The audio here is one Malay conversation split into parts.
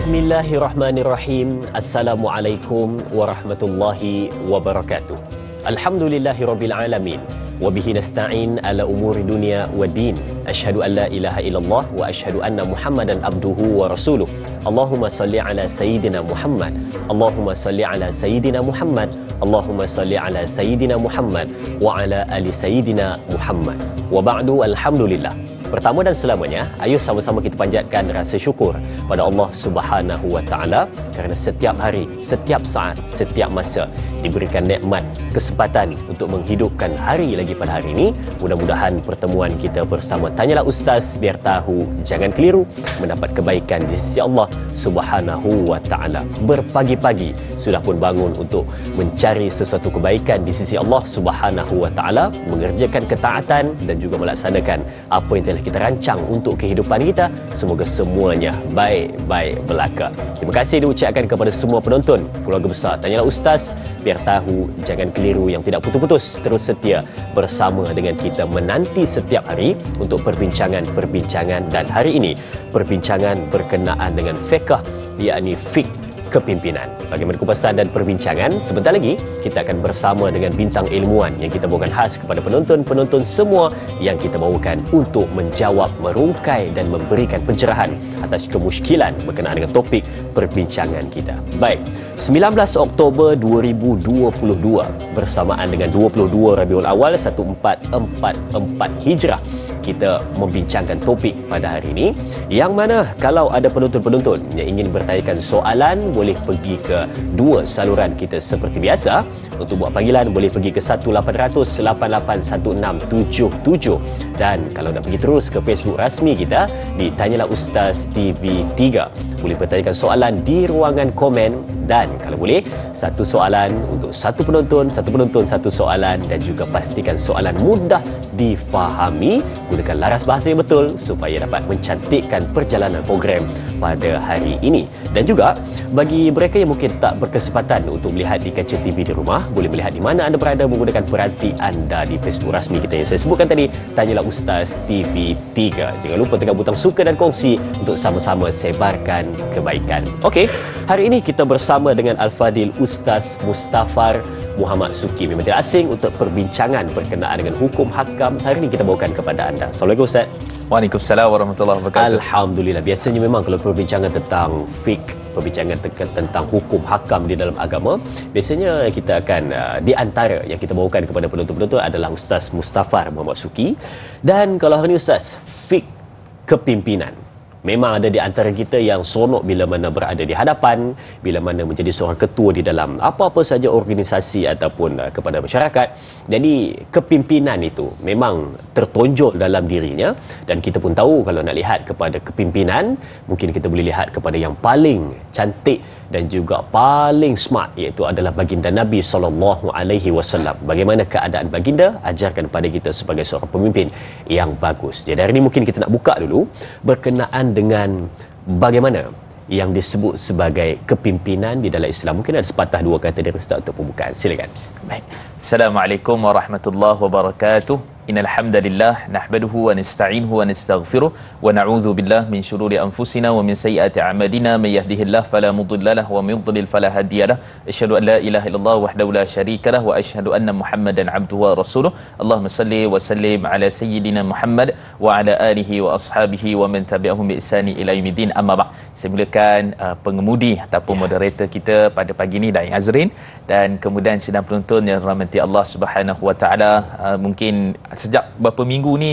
Bismillahirrahmanirrahim. Assalamualaikum warahmatullahi wabarakatuh. Alhamdulillahirabbil alamin. Wa bihi nasta'in ala umuri dunya waddin. Asyhadu an la ilaha illallah wa asyhadu anna Muhammadan abduhu wa rasuluh. Allahumma salli ala sayyidina Muhammad. Allahumma salli ala sayyidina Muhammad. Allahumma salli ala sayyidina Muhammad wa ala ali sayyidina Muhammad. Wa ba'du, alhamdulillah. Pertama dan selamanya, ayo sama-sama kita panjatkan rasa syukur pada Allah Subhanahu wa taala kerana setiap hari, setiap saat, setiap masa diberikan nikmat kesempatan untuk menghidupkan hari lagi pada hari ini. Mudah-mudahan pertemuan kita bersama Tanyalah Ustaz biar tahu jangan keliru mendapat kebaikan di sisi Allah Subhanahu wa taala. Berpagi-pagi sudah pun bangun untuk mencari sesuatu kebaikan di sisi Allah Subhanahu wa taala, mengerjakan ketaatan dan juga melaksanakan apa yang telah kita rancang untuk kehidupan kita. Semoga semuanya baik-baik belaka. Terima kasih diucapkan kepada semua penonton keluarga besar Tanyalah Ustaz biar tahu jangan keliru yang tidak putus-putus terus setia bersama dengan kita menanti setiap hari untuk perbincangan dan hari ini perbincangan berkenaan dengan fiqh, yakni fiqh kepimpinan. Bagaimana kupasan dan perbincangan? Sebentar lagi kita akan bersama dengan bintang ilmuwan yang kita bawakan khas kepada penonton-penonton semua yang kita bawakan untuk menjawab, merungkai dan memberikan pencerahan atas kemusykilan berkenaan dengan topik perbincangan kita. Baik, 19 Oktober 2022 bersamaan dengan 22 Rabiul Awal 1444 Hijrah, kita membincangkan topik pada hari ini, yang mana kalau ada penonton-penonton yang ingin bertanyakan soalan boleh pergi ke dua saluran kita seperti biasa. Untuk buat panggilan boleh pergi ke 1800881677, dan kalau nak pergi terus ke Facebook rasmi kita di Tanyalah Ustaz TV3, boleh bertanyakan soalan di ruangan komen, dan kalau boleh satu soalan untuk satu penonton satu soalan, dan juga pastikan soalan mudah difahami, gunakan laras bahasa yang betul supaya dapat mencantikkan perjalanan program pada hari ini. Dan juga bagi mereka yang mungkin tak berkesempatan untuk melihat di kaca TV di rumah, boleh melihat di mana anda berada menggunakan peranti anda di Facebook rasmi kita yang saya sebutkan tadi, Tanyalah Ustaz TV3. Jangan lupa tekan butang suka dan kongsi untuk sama-sama sebarkan kebaikan. Okey, hari ini kita bersama dengan Al-Fadil Ustaz Mustafar Muhammad Suki. Memang tidak asing untuk perbincangan berkenaan dengan hukum hakam. Hari ini kita bawakan kepada anda. Assalamualaikum Ustaz. Waalaikumsalam warahmatullahi wabarakatuh. Alhamdulillah. Biasanya memang kalau perbincangan tentang fiqh, perbincangan tentang hukum hakam di dalam agama, biasanya kita akan di antara yang kita bawakan kepada penonton-penonton adalah Ustaz Mustafar Muhammad Suki. Dan kalau hari ini Ustaz, fiqh kepimpinan. Memang ada di antara kita yang seronok bila mana berada di hadapan, bila mana menjadi seorang ketua di dalam apa-apa saja organisasi ataupun kepada masyarakat. Jadi kepimpinan itu memang tertonjol dalam dirinya, dan kita pun tahu kalau nak lihat kepada kepimpinan, mungkin kita boleh lihat kepada yang paling cantik dan juga paling smart, iaitu adalah baginda Nabi SAW. Bagaimana keadaan baginda? Ajarkan pada kita sebagai seorang pemimpin yang bagus. Jadi hari ini mungkin kita nak buka dulu berkenaan dengan bagaimana yang disebut sebagai kepimpinan di dalam Islam. Mungkin ada sepatah dua kata dari Ustaz untuk pembukaan. Silakan. Baik. Assalamualaikum warahmatullahi wabarakatuh. Innal hamdalillah nahmaduhu wa nasta'inuhu wa nastaghfiruh wa na'udzu billahi min shururi anfusina wa min sayyiati a'malina may yahdihillahu fala mudilla lahu wa may yudlil fala hadiyalah. Asyhadu an la ilaha illallah wahdahu la syarikalah wa asyhadu anna Muhammadan 'abduhu wa rasuluh. Allahumma salli wa sallim ala sayyidina Muhammad wa ala alihi wa ashabihi wa man tabi'ahum bi ihsani ila yaumiddin. Amma ba'd. Saya mulakan pengemudi ataupun moderator kita pada pagi ini, Dain Azrin, dan kemudian sidang penonton yang rahmati Allah Subhanahu wa taala. Mungkin sejak beberapa minggu ni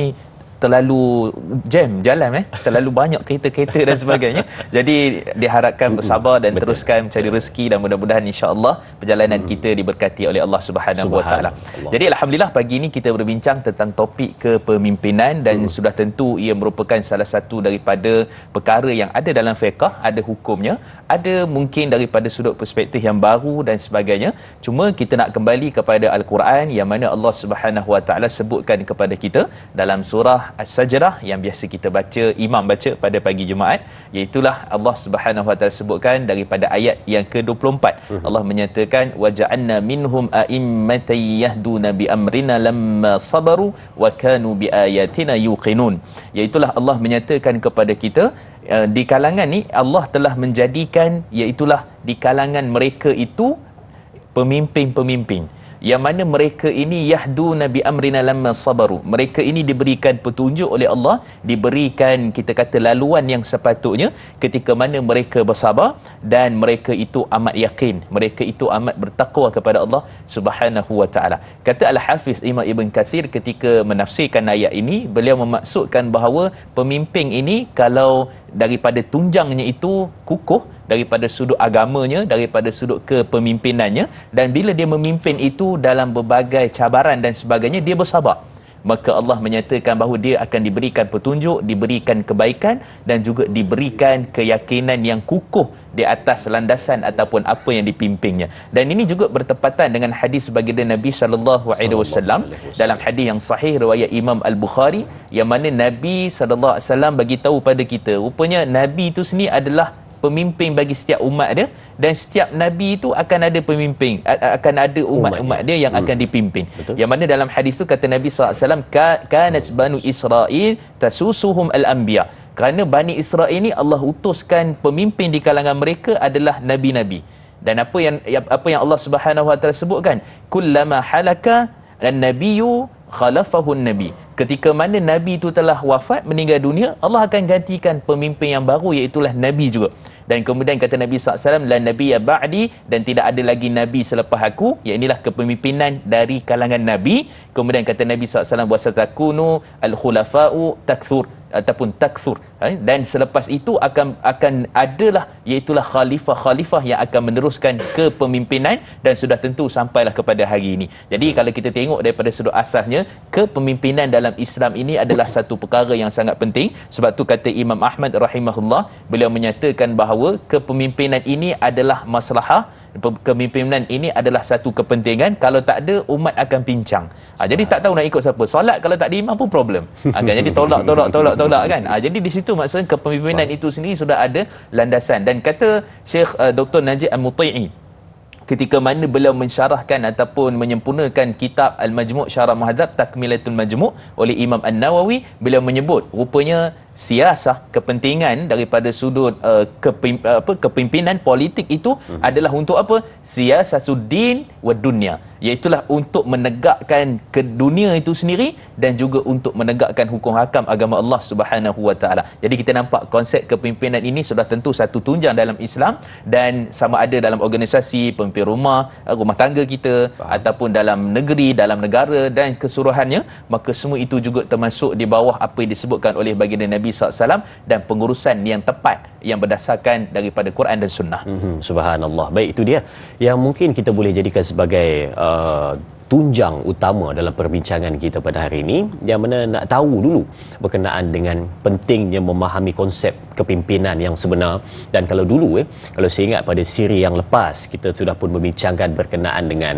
terlalu jam jalan, terlalu banyak kereta-kereta dan sebagainya. Jadi diharapkan bersabar dan teruskan mencari rezeki, dan mudah-mudahan insya-Allah perjalanan kita diberkati oleh Allah Subhanahu wa taala. Jadi alhamdulillah pagi ini kita berbincang tentang topik kepemimpinan, dan sudah tentu ia merupakan salah satu daripada perkara yang ada dalam fiqh, ada hukumnya, ada mungkin daripada sudut perspektif yang baru dan sebagainya. Cuma kita nak kembali kepada Al-Quran yang mana Allah Subhanahu wa taala sebutkan kepada kita dalam surah As-Sajdah yang biasa kita baca, imam baca pada pagi Jumaat, iaitulah Allah Subhanahu wa taala sebutkan daripada ayat yang ke-24. Allah menyatakan waja'alna minhum a'immatan yahduna bi amrina lamma sabaru wa kanu bi ayatina yuqinun. Iaitulah Allah menyatakan kepada kita di kalangan ni Allah telah menjadikan, iaitulah di kalangan mereka itu pemimpin-pemimpin yang mana mereka ini yahduna bi amrina lamma sabaru. Mereka ini diberikan petunjuk oleh Allah, diberikan kita kata laluan yang sepatutnya ketika mana mereka bersabar, dan mereka itu amat yakin, mereka itu amat bertakwa kepada Allah Subhanahu wa taala. Kata Al-Hafiz Imam Ibn Kathir ketika menafsirkan ayat ini, beliau memaksudkan bahawa pemimpin ini kalau daripada tunjangnya itu kukuh, daripada sudut agamanya, daripada sudut kepemimpinannya, dan bila dia memimpin itu dalam berbagai cabaran dan sebagainya, dia bersabar, maka Allah menyatakan bahawa dia akan diberikan petunjuk, diberikan kebaikan, dan juga diberikan keyakinan yang kukuh di atas landasan ataupun apa yang dipimpinnya. Dan ini juga bertepatan dengan hadis baginda Nabi SAW dalam hadis yang sahih riwayat Imam Al-Bukhari, yang mana Nabi SAW bagi tahu pada kita, rupanya Nabi itu sendiri adalah pemimpin bagi setiap umat dia, dan setiap nabi itu akan ada pemimpin, akan ada umat-umat dia yang akan dipimpin. Betul. Yang mana dalam hadis itu kata Nabi SAW, kanas banu Israel tasusuhum al-anbiya. Kerana Bani Israel ini Allah utuskan pemimpin di kalangan mereka adalah nabi-nabi. Dan apa yang Allah Subhanahu wa taala sebutkan, kullama halaka an-nabiyyu khalafahun nabi. Ketika mana nabi itu telah wafat, meninggal dunia, Allah akan gantikan pemimpin yang baru, iaitulah nabi juga. Dan kemudian kata Nabi SAW, la nabiyya ba'di, dan tidak ada lagi nabi selepas aku, yang inilah kepemimpinan dari kalangan nabi. Kemudian kata Nabi SAW, wasatakunu al-khulafa'u takthur, ataupun takthur, dan selepas itu akan adalah, iaitulah khalifah-khalifah yang akan meneruskan kepemimpinan, dan sudah tentu sampailah kepada hari ini. Jadi kalau kita tengok daripada sudut asasnya, kepemimpinan dalam Islam ini adalah satu perkara yang sangat penting. Sebab tu kata Imam Ahmad rahimahullah, beliau menyatakan bahawa kepemimpinan ini adalah maslahah, kepemimpinan ini adalah satu kepentingan. Kalau tak ada, umat akan pincang. Jadi tak tahu nak ikut siapa. Solat kalau tak ada imam pun problem. Jadi tolak kan. Jadi di situ maksudnya kepemimpinan itu sendiri sudah ada landasan. Dan kata Syekh Dr. Najib Al-Mutai'i ketika mana beliau mensyarahkan ataupun menyempurnakan kitab Al-Majmu' Syarah Muhadzab Takmilatul Majmu' oleh Imam An-Nawawi, beliau menyebut rupanya siasah, kepentingan daripada sudut kepimpinan politik itu adalah untuk apa? Siasasuddin wa dunya, iaitulah untuk menegakkan ke dunia itu sendiri, dan juga untuk menegakkan hukum hakam agama Allah Subhanahu wa taala. Jadi kita nampak konsep kepimpinan ini sudah tentu satu tunjang dalam Islam, dan sama ada dalam organisasi, pemimpin rumah tangga kita, ataupun dalam negeri, dalam negara dan keseluruhannya, maka semua itu juga termasuk di bawah apa yang disebutkan oleh baginda Nabi SAW, dan pengurusan yang tepat yang berdasarkan daripada Quran dan Sunnah. Subhanallah. Baik, itu dia yang mungkin kita boleh jadikan sebagai tunjang utama dalam perbincangan kita pada hari ini, yang mana nak tahu dulu berkenaan dengan pentingnya memahami konsep kepimpinan yang sebenar. Dan kalau dulu kalau saya ingat pada siri yang lepas, kita sudah pun membincangkan berkenaan dengan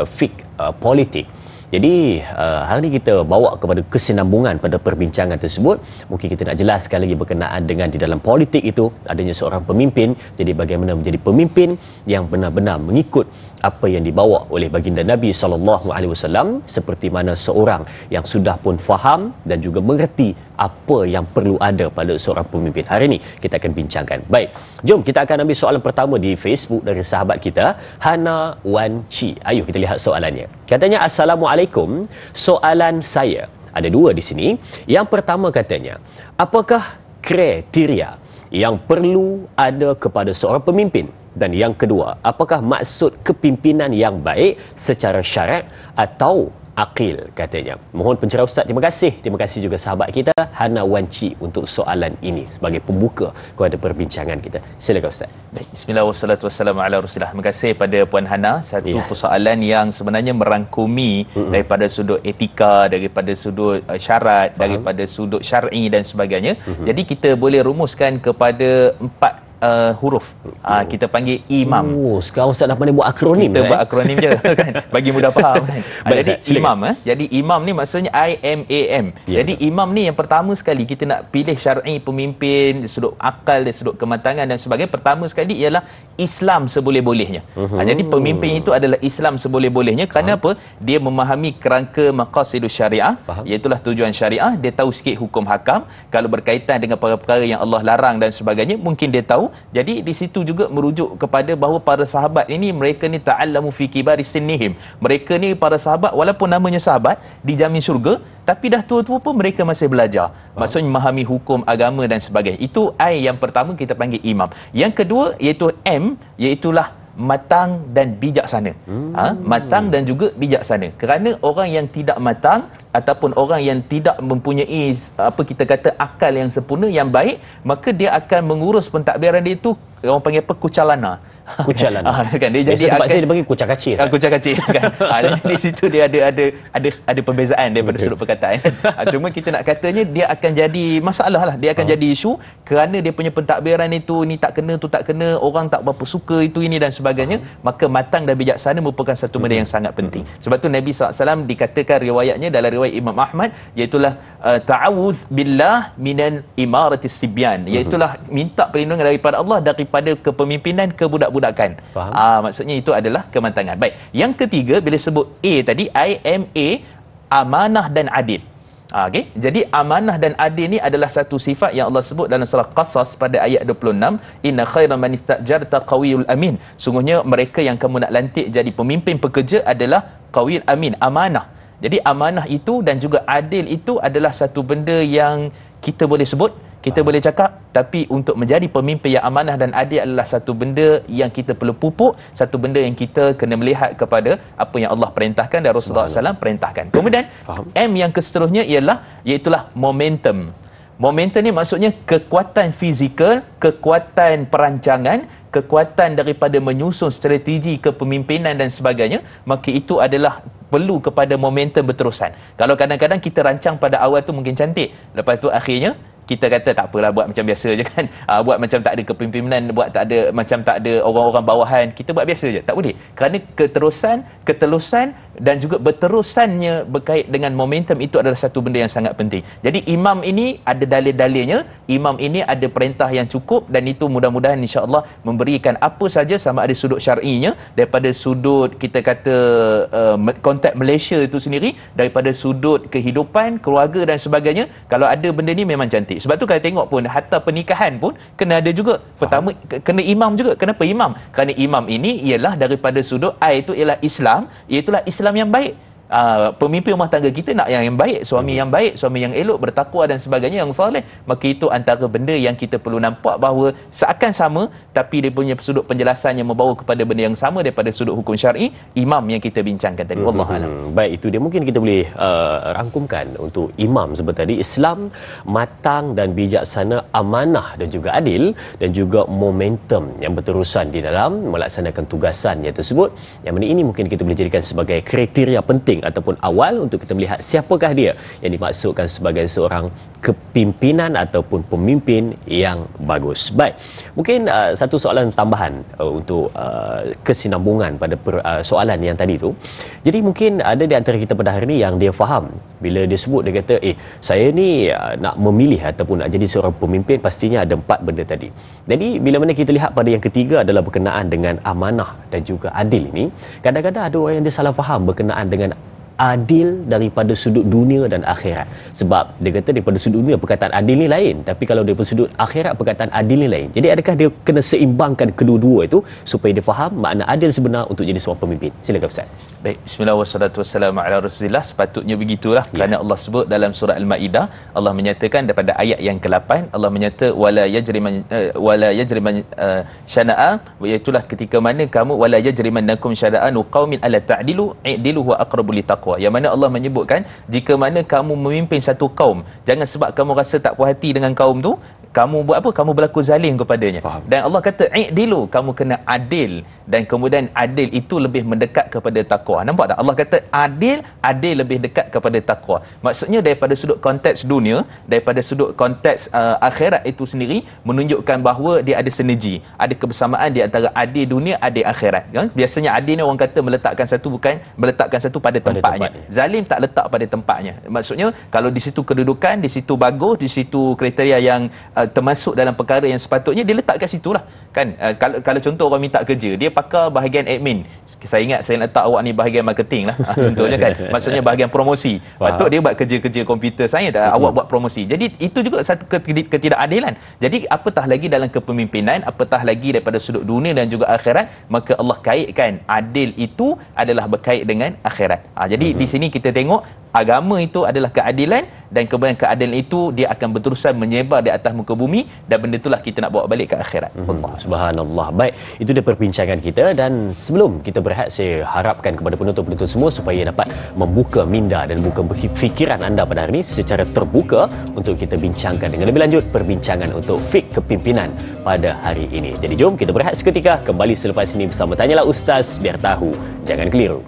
fiqh politik. Jadi hari ini kita bawa kepada kesinambungan pada perbincangan tersebut. Mungkin kita nak jelaskan lagi berkenaan dengan di dalam politik itu adanya seorang pemimpin. Jadi bagaimana menjadi pemimpin yang benar-benar mengikut apa yang dibawa oleh baginda Nabi SAW, seperti mana seorang yang sudah pun faham dan juga mengerti apa yang perlu ada pada seorang pemimpin. Hari ini kita akan bincangkan. Baik, jom kita akan ambil soalan pertama di Facebook dari sahabat kita, Hana Wan Chi. Ayuh kita lihat soalannya. Katanya, Assalamualaikum. Soalan saya ada dua di sini. Yang pertama katanya, apakah kriteria yang perlu ada kepada seorang pemimpin? Dan yang kedua, apakah maksud kepimpinan yang baik secara syarat atau akil, katanya. Mohon pencerahan Ustaz. Terima kasih. Terima kasih juga sahabat kita Hana Wanci untuk soalan ini sebagai pembuka kepada perbincangan kita. Silakan Ustaz. Baik, bismillah wassalatu wassalamu ala rasulillah. Terima kasih pada Puan Hana. Satu persoalan yang sebenarnya merangkumi daripada sudut etika, daripada sudut syarat, daripada sudut syar'i dan sebagainya. Jadi kita boleh rumuskan kepada 4 huruf. Kita panggil imam. Oh, sekarang Ustaz dah pandai buat akronim. Kita buat akronim je kan, bagi mudah faham kan. Baik, Jadi Ustaz, imam jadi imam ni maksudnya IMAM. Ya, Jadi imam ni yang pertama sekali kita nak pilih syar'i pemimpin dari sudut akal, dari sudut kematangan dan sebagainya, pertama sekali ialah Islam seboleh-bolehnya. Jadi pemimpin itu adalah Islam seboleh-bolehnya. Kerana apa? Dia memahami kerangka maqasidus syariah, iaitu tujuan syariah. Dia tahu sikit hukum hakam. Kalau berkaitan dengan perkara-perkara yang Allah larang dan sebagainya, mungkin dia tahu. Jadi di situ juga merujuk kepada bahawa para sahabat ini, mereka ni ta'allamu fi kibari sinnihim. Mereka ni para sahabat, walaupun namanya sahabat, dijamin syurga, tapi dah tua-tua pun mereka masih belajar. Maksudnya memahami hukum agama dan sebagainya. Itu I yang pertama kita panggil imam. Yang kedua iaitu M, iaitulah matang dan bijaksana. Matang dan juga bijaksana. Kerana orang yang tidak matang ataupun orang yang tidak mempunyai apa kita kata akal yang sempurna, yang baik, maka dia akan mengurus pentadbiran dia itu, orang panggil apa, kucalana. Kucalana. Kan dia Biasa jadi tempat akan, saya dia panggil kucak kacir. Kucak kacir kan. Di situ dia ada perbezaan daripada sudut perkataan. Cuma kita nak katanya dia akan jadi masalah lah, dia akan jadi isu kerana dia punya pentadbiran itu ni tak kena, tu tak kena, orang tak berapa suka itu ini dan sebagainya. Maka matang dan bijaksana merupakan satu benda yang sangat penting. Sebab tu Nabi SAW dikatakan riwayatnya dalam riwayat Imam Ahmad, iaitulah ta'awudz billah minan imaratis sibyan, iaitulah minta perlindungan daripada Allah daripada kepemimpinan kebudak-budakan. Maksudnya itu adalah kematangan. Baik, yang ketiga bila sebut A tadi, IMA, amanah dan adil. Okey, jadi amanah dan adil ni adalah satu sifat yang Allah sebut dalam surah Qasas pada ayat 26, inna khairan man istajarta qawiyul amin. Sungguhnya mereka yang kamu nak lantik jadi pemimpin pekerja adalah qawiyul amin, amanah. Jadi amanah itu dan juga adil itu adalah satu benda yang kita boleh sebut, kita boleh cakap, tapi untuk menjadi pemimpin yang amanah dan adil adalah satu benda yang kita perlu pupuk, satu benda yang kita kena melihat kepada apa yang Allah perintahkan dan Rasulullah SAW perintahkan. Kemudian M yang keseterusnya iaitulah momentum. Momentum ni maksudnya kekuatan fizikal, kekuatan perancangan, kekuatan daripada menyusun strategi kepemimpinan dan sebagainya. Maka itu adalah perlu kepada momentum berterusan. Kalau kadang-kadang kita rancang pada awal tu mungkin cantik, lepas tu akhirnya kita kata tak apalah, buat macam biasa je kan. Buat macam tak ada kepimpinan, buat tak ada, macam tak ada orang-orang bawahan, kita buat biasa je. Tak boleh. Kerana keterusan dan juga berterusannya berkait dengan momentum itu adalah satu benda yang sangat penting. Jadi imam ini ada dalil-dalilnya, imam ini ada perintah yang cukup, dan itu mudah-mudahan insya-Allah memberikan apa saja, sama ada sudut syar'inya, daripada sudut kita kata konteks Malaysia itu sendiri, daripada sudut kehidupan, keluarga dan sebagainya. Kalau ada benda ni memang cantik. Sebab tu kalau tengok pun hatta pernikahan pun kena ada juga. Pertama kena imam juga. Kenapa imam? Kerana imam ini ialah daripada sudut itu ialah Islam, iaitulah Islam yang baik. Pemimpin rumah tangga kita nak yang baik, suami yang baik, suami yang elok, bertakwa dan sebagainya, yang soleh. Maka itu antara benda yang kita perlu nampak bahawa seakan sama, tapi dia punya sudut penjelasan yang membawa kepada benda yang sama daripada sudut hukum syar'i, imam yang kita bincangkan tadi. Wallahu alam. Baik, itu dia mungkin kita boleh rangkumkan untuk imam seperti tadi, Islam matang dan bijaksana, amanah dan juga adil, dan juga momentum yang berterusan di dalam melaksanakan tugasannya tersebut. Yang mana ini mungkin kita boleh jadikan sebagai kriteria penting ataupun awal untuk kita melihat siapakah dia yang dimaksudkan sebagai seorang kepimpinan ataupun pemimpin yang bagus. Baik, mungkin satu soalan tambahan untuk kesinambungan pada soalan yang tadi tu. Jadi mungkin ada di antara kita pada hari ini yang dia faham bila dia sebut, dia kata saya ni nak memilih ataupun nak jadi seorang pemimpin, pastinya ada 4 benda tadi. Jadi bila mana kita lihat pada yang ketiga adalah berkenaan dengan amanah dan juga adil ini, kadang-kadang ada orang yang dia salah faham berkenaan dengan adil daripada sudut dunia dan akhirat. Sebab dia kata daripada sudut dunia perkataan adil ni lain, tapi kalau daripada sudut akhirat perkataan adil ni lain. Jadi adakah dia kena seimbangkan kedua-dua itu supaya dia faham makna adil sebenar untuk jadi seorang pemimpin? Silakan Ustaz. Baik, bismillah wassalatu wassalamu ala Rasulillah. Sepatutnya begitulah, kerana Allah sebut dalam surah Al-Maidah, Allah menyatakan daripada ayat yang ke-8, Allah menyata wala yajriman syana'a, iaitulah ketika mana kamu wala yajrimannakum syana'anu qaumin ala ta'dilu i'dilu huwa aqrabu litaqwa. taqwa. Yang mana Allah menyebutkan, jika mana kamu memimpin satu kaum, jangan sebab kamu rasa tak puas hati dengan kaum tu, kamu buat apa? Kamu berlaku zalim kepadanya. Faham. Dan Allah kata, i'dilu, kamu kena adil. Dan kemudian adil itu lebih mendekat kepada taqwa. Nampak tak? Allah kata adil lebih dekat kepada taqwa. Maksudnya daripada sudut konteks dunia, daripada sudut konteks akhirat itu sendiri, menunjukkan bahawa dia ada sinergi, ada kebersamaan di antara adil dunia, adil akhirat. Biasanya adil ni orang kata meletakkan satu, bukan meletakkan satu pada tempatnya. Zalim tak letak pada tempatnya. Maksudnya kalau di situ kedudukan, di situ bagus, di situ kriteria yang termasuk dalam perkara yang sepatutnya, dia letak kat situlah kan. Kalau contoh orang minta kerja, dia pakar bahagian admin, saya ingat saya letak awak ni bahagian marketing lah contohnya kan, maksudnya bahagian promosi. Patut dia buat kerja-kerja komputer saya, awak buat promosi. Jadi itu juga satu ketidakadilan. Jadi apatah lagi dalam kepemimpinan, apatah lagi daripada sudut dunia dan juga akhirat, maka Allah kaitkan adil itu adalah berkait dengan akhirat. Jadi di sini kita tengok agama itu adalah keadilan, dan kemudian keadilan itu dia akan berterusan menyebar di atas muka bumi, dan benda itulah kita nak bawa balik ke akhirat. Allah Subhanallah. Baik, itu dia perbincangan kita, dan sebelum kita berehat, saya harapkan kepada penonton-penonton semua supaya dapat membuka minda dan buka fikiran anda pada hari ini secara terbuka untuk kita bincangkan dengan lebih lanjut perbincangan untuk fik kepimpinan pada hari ini. Jadi jom kita berehat seketika, kembali selepas ini bersama Tanyalah Ustaz, biar tahu jangan keliru.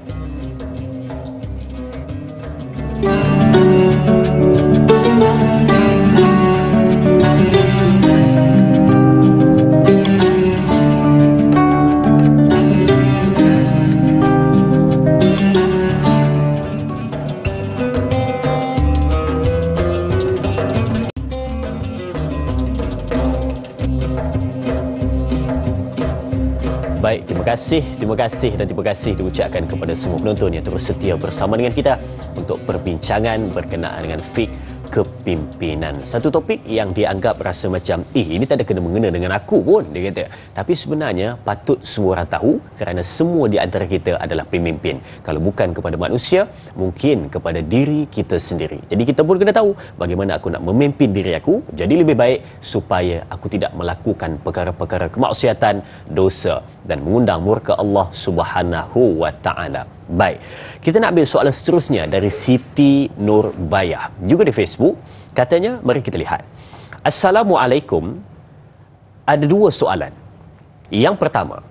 Baik, terima kasih dan terima kasih diucapkan kepada semua penonton yang terus setia bersama dengan kita untuk perbincangan berkenaan dengan fik kepimpinan. Satu topik yang dianggap rasa macam ini tak ada kena-mengena dengan aku pun, dia kata. Tapi sebenarnya patut semua orang tahu, kerana semua di antara kita adalah pemimpin. Kalau bukan kepada manusia, mungkin kepada diri kita sendiri. Jadi kita pun kena tahu bagaimana aku nak memimpin diri aku jadi lebih baik, supaya aku tidak melakukan perkara-perkara kemaksiatan, dosa dan mengundang murka Allah Subhanahu wa taala. Baik, kita nak ambil soalan seterusnya dari Siti Nurbayah, juga di Facebook. Katanya, mari kita lihat. Assalamualaikum. Ada dua soalan. Yang pertama,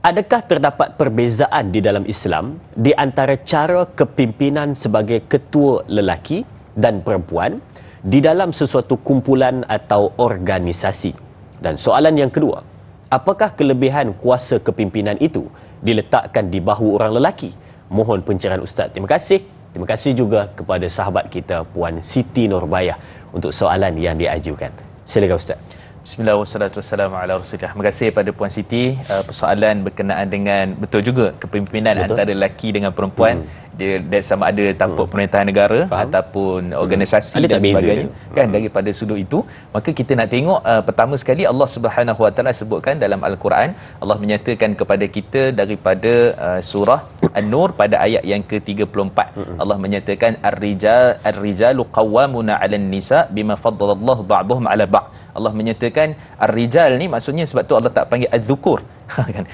adakah terdapat perbezaan di dalam Islam di antara cara kepimpinan sebagai ketua lelaki dan perempuan di dalam sesuatu kumpulan atau organisasi? Dan soalan yang kedua, apakah kelebihan kuasa kepimpinan itu diletakkan di bahu orang lelaki? Mohon pencerahan Ustaz. Terima kasih. Terima kasih juga kepada sahabat kita Puan Siti Nurbayah untuk soalan yang diajukan. Silakan Ustaz. Bismillah wassalatu wassalamu ala Rasulillah. Terima kasih pada Puan Siti. Persoalan berkenaan dengan, betul juga, kepimpinan antara lelaki dengan perempuan, dia sama ada tanpa pemerintahan negara ataupun organisasi dan sebagainya, kan, daripada sudut itu. Maka kita nak tengok, pertama sekali Allah Subhanahu wa taala sebutkan dalam Al-Quran, Allah menyatakan kepada kita daripada surah An-Nur pada ayat yang ke-34. Allah menyatakan ar-rijalu qawwamuna 'alan nisa bima faddalallahu ba'dhum 'ala ba'd. Allah menyatakan ar-rijal ni, maksudnya sebab tu Allah tak panggil az-zukur kan,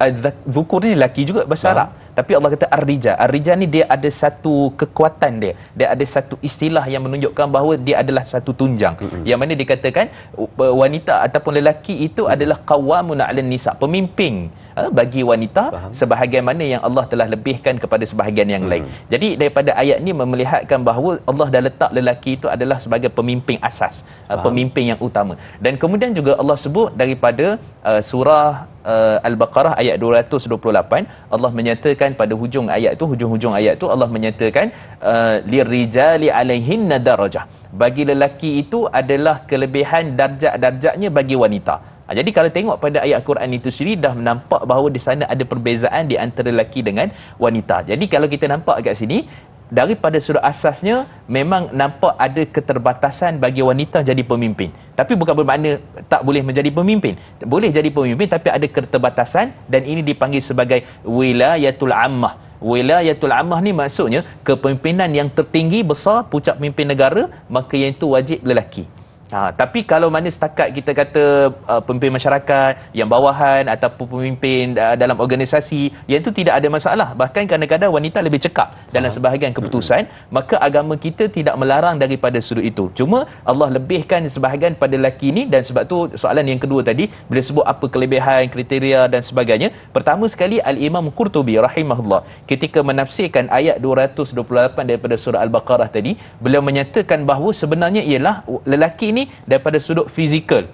az-zukur ni lelaki juga bahasa Arab, tapi Allah kata ar-rijal. Ar-rijal ni dia ada satu kekuatan, dia ada satu istilah yang menunjukkan bahawa dia adalah satu tunjang, yang mana dikatakan wanita ataupun lelaki itu adalah qawwamuna 'alan nisa, pemimpin bagi wanita, sebahagian mana yang Allah telah lebihkan kepada sebahagian yang lain. Jadi daripada ayat ni memelihatkan bahawa Allah dah letak lelaki itu adalah sebagai pemimpin asas, pemimpin yang utama. Dan kemudian juga Allah sebut daripada surah Al-Baqarah ayat 228, Allah menyatakan pada hujung ayat tu, hujung-hujung ayat tu Allah menyatakan lirijali alaihinna darajah, bagi lelaki itu adalah kelebihan darjat-darjatnya bagi wanita. Jadi kalau tengok pada ayat Quran itu sendiri, dah nampak bahawa di sana ada perbezaan di antara lelaki dengan wanita. Jadi kalau kita nampak kat sini, daripada sudut asasnya memang nampak ada keterbatasan bagi wanita jadi pemimpin. Tapi bukan bermakna tak boleh menjadi pemimpin. Boleh jadi pemimpin, tapi ada keterbatasan, dan ini dipanggil sebagai wilayatul ammah. Wilayatul ammah ni maksudnya kepemimpinan yang tertinggi, besar, puncak pemimpin negara, maka yang itu wajib lelaki. Tapi kalau mana setakat kita kata pemimpin masyarakat yang bawahan ataupun pemimpin dalam organisasi, yang itu tidak ada masalah. Bahkan kadang-kadang wanita lebih cekap dalam sebahagian keputusan, maka agama kita tidak melarang daripada sudut itu. Cuma Allah lebihkan sebahagian pada lelaki ini, dan sebab tu soalan yang kedua tadi bila sebut apa kelebihan, kriteria dan sebagainya. Pertama sekali Al-Imam Qurtubi rahimahullah ketika menafsirkan ayat 228 daripada surah Al-Baqarah tadi, beliau menyatakan bahawa sebenarnya ialah lelaki ini daripada sudut fizikal,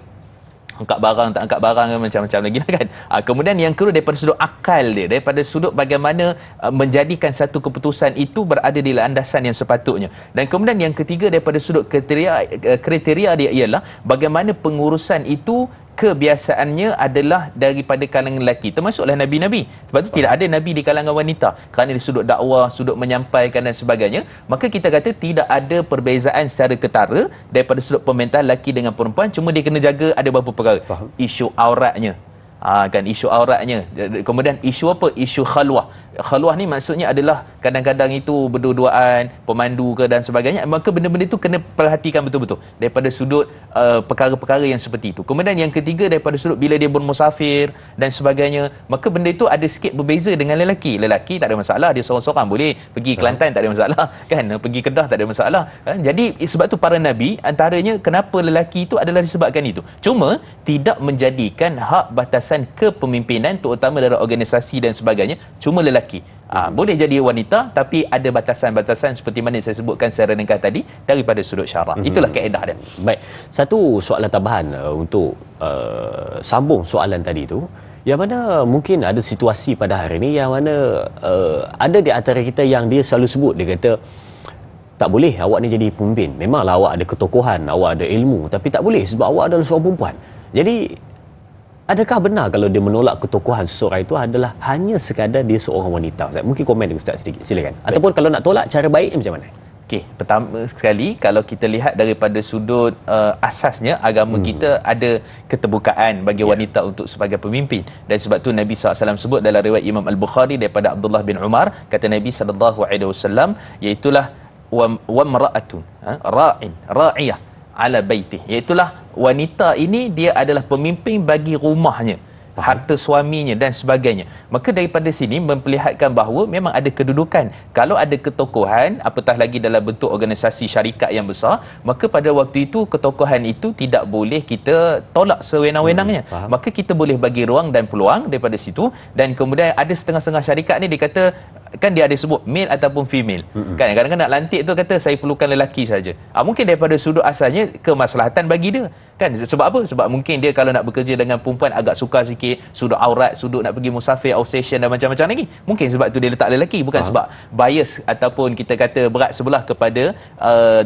angkat barang tak angkat barang macam-macam lagi kan. Kemudian yang kedua daripada sudut akal dia, daripada sudut bagaimana menjadikan satu keputusan itu berada di landasan yang sepatutnya. Dan kemudian yang ketiga daripada sudut kriteria dia ialah bagaimana pengurusan itu kebiasaannya adalah daripada kalangan lelaki, termasuklah Nabi-Nabi. Sebab tu tidak ada Nabi di kalangan wanita, kerana di sudut dakwah, sudut menyampaikan dan sebagainya. Maka kita kata tidak ada perbezaan secara ketara daripada sudut pemerintahan lelaki dengan perempuan. Cuma dia kena jaga ada beberapa perkara. Isu auratnya, kan, isu auratnya. Kemudian isu apa? Isu khalwah. Khalwah ni maksudnya adalah kadang-kadang itu berdua-duaan, pemandu ke dan sebagainya. Maka benda-benda itu kena perhatikan betul-betul daripada sudut perkara-perkara yang seperti itu. Kemudian yang ketiga daripada sudut bila dia bermusafir dan sebagainya, maka benda itu ada sikit berbeza dengan lelaki. Lelaki tak ada masalah, dia seorang-seorang boleh pergi Kelantan, tak ada masalah kan, pergi Kedah tak ada masalah kan? Jadi sebab tu para nabi antaranya kenapa lelaki itu adalah disebabkan itu. Cuma tidak menjadikan hak batasan kepemimpinan terutama dalam organisasi dan sebagainya cuma lelaki. Boleh jadi wanita, tapi ada batasan-batasan seperti mana yang saya sebutkan secara ringkas tadi daripada sudut syarak. Itulah kaedah dia. Baik, satu soalan tambahan untuk sambung soalan tadi tu, yang mana mungkin ada situasi pada hari ini yang mana ada di antara kita yang dia selalu sebut, dia kata tak boleh awak ni jadi pemimpin. Memanglah awak ada ketokohan, awak ada ilmu, tapi tak boleh sebab awak adalah seorang perempuan. Jadi adakah benar kalau dia menolak ketokohan seseorang itu adalah hanya sekadar dia seorang wanita? Ustaz, mungkin komen Ustaz sedikit, silakan. Ataupun kalau nak tolak, cara baiknya macam mana? Okey, pertama sekali kalau kita lihat daripada sudut asasnya agama kita ada keterbukaan bagi wanita untuk sebagai pemimpin. Dan sebab tu Nabi SAW sebut dalam riwayat Imam Al-Bukhari daripada Abdullah bin Umar, kata Nabi SAW, iaitulah wa mar'atun ra'iyah ala baitih, iaitulah wanita ini dia adalah pemimpin bagi rumahnya, harta suaminya dan sebagainya. Maka daripada sini memperlihatkan bahawa memang ada kedudukan. Kalau ada ketokohan, apatah lagi dalam bentuk organisasi syarikat yang besar, maka pada waktu itu ketokohan itu tidak boleh kita tolak sewenang-wenangnya. Maka kita boleh bagi ruang dan peluang daripada situ. Dan kemudian ada setengah-setengah syarikat ni dia kata, kan dia ada sebut male ataupun female. Kan kadang-kadang nak lantik tu kata saya perlukan lelaki saja. Mungkin daripada sudut asalnya kemaslahatan bagi dia. Kan sebab apa? Sebab mungkin dia kalau nak bekerja dengan perempuan agak sukar sikit, sudut aurat, sudut nak pergi musafir, obsession dan macam-macam lagi. Mungkin sebab tu dia letak lelaki, bukan sebab bias ataupun kita kata berat sebelah kepada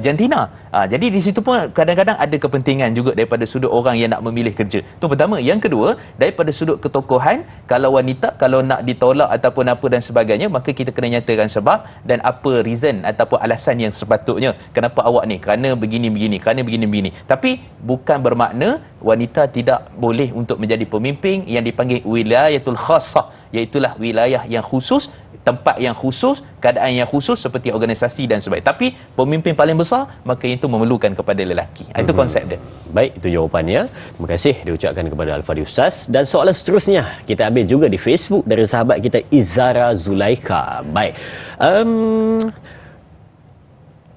jantina. Jadi di situ pun kadang-kadang ada kepentingan juga daripada sudut orang yang nak memilih kerja. Tu pertama. Yang kedua, daripada sudut ketokohan, kalau wanita kalau nak ditolak ataupun apa dan sebagainya, maka kita kena nyatakan sebab dan apa reason ataupun alasan yang sepatutnya. Kenapa awak ni? Kerana begini-begini, kerana begini-begini. Tapi bukan bermakna wanita tidak boleh untuk menjadi pemimpin yang dipanggil wilayatul khassah, iaitulah wilayah yang khusus, tempat yang khusus, keadaan yang khusus seperti organisasi dan sebagainya. Tapi pemimpin paling besar, maka itu memerlukan kepada lelaki. Itu konsep dia. Baik, itu jawapannya. Terima kasih diucapkan kepada Al-Fadhil Ustaz. Dan soalan seterusnya kita ambil juga di Facebook dari sahabat kita Izara Zulaika. Baik.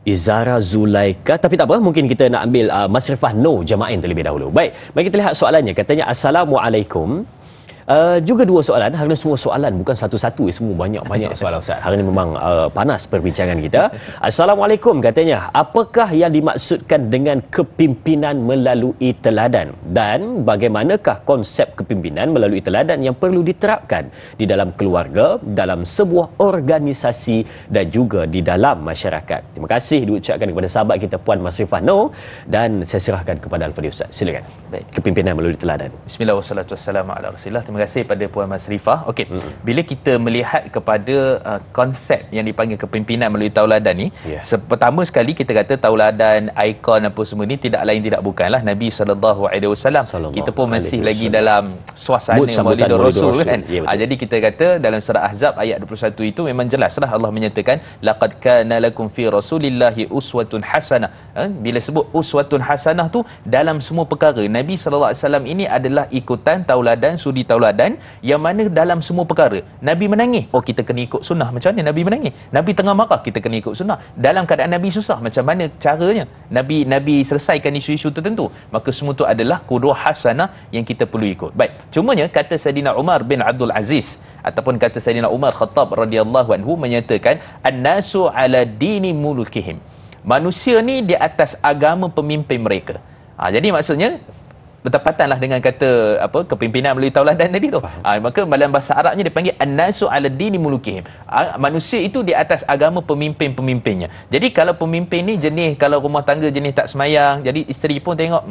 Izara Zulaika, tapi tak apa, mungkin kita nak ambil Masrifah No Jama'in terlebih dahulu. Baik, mari kita lihat soalannya. Katanya Assalamualaikum. Juga dua soalan, hari ini semua soalan, bukan satu-satu, semua banyak-banyak soalan Ustaz. Hari ini memang panas perbincangan kita. Assalamualaikum, katanya, apakah yang dimaksudkan dengan kepimpinan melalui teladan? Dan bagaimanakah konsep kepimpinan melalui teladan yang perlu diterapkan di dalam keluarga, dalam sebuah organisasi dan juga di dalam masyarakat? Terima kasih diucapkan kepada sahabat kita Puan Masrifah No, dan saya serahkan kepada Al-Fadhil Ustaz. Silakan. Baik. Kepimpinan melalui teladan. Bismillah wassalatu wassalamu ala Rasulillah. Terima kasih pada Puan Masrifah. Okey, bila kita melihat kepada konsep yang dipanggil kepimpinan melalui tauladan ni, pertama sekali kita kata tauladan, ikon apa semua ni tidak lain tidak bukanlah Nabi SAW. Kita pun masih lagi dalam suasana Maulid Rasul kan. Jadi kita kata dalam surah Ahzab ayat 21 itu memang jelaslah Allah menyatakan laqad kana lakum fi rasulillahi uswatun hasanah. Bila sebut uswatun hasanah tu dalam semua perkara, Nabi SAW ini adalah ikutan tauladan, suri tauladan yang mana dalam semua perkara. Nabi menangis, oh kita kena ikut sunnah. Macam mana Nabi menangis? Nabi tengah marah, kita kena ikut sunnah. Dalam keadaan Nabi susah, macam mana caranya Nabi selesaikan isu-isu tertentu. Maka semua tu adalah qudwah hasanah yang kita perlu ikut. Baik, cumanya kata Saidina Umar bin Abdul Aziz ataupun kata Saidina Umar Khattab radhiyallahu anhu menyatakan an-nasu ala dini mulukihim. Manusia ni di atas agama pemimpin mereka. Jadi maksudnya bertepatanlah dengan kata kepimpinan melalui tauladan tadi tu. Maka dalam bahasa Arabnya dipanggil an-nasu ala dini mulukihim. Manusia itu di atas agama pemimpin-pemimpinnya. Jadi kalau pemimpin ni jenis, kalau rumah tangga jenis tak semayang, jadi isteri pun tengok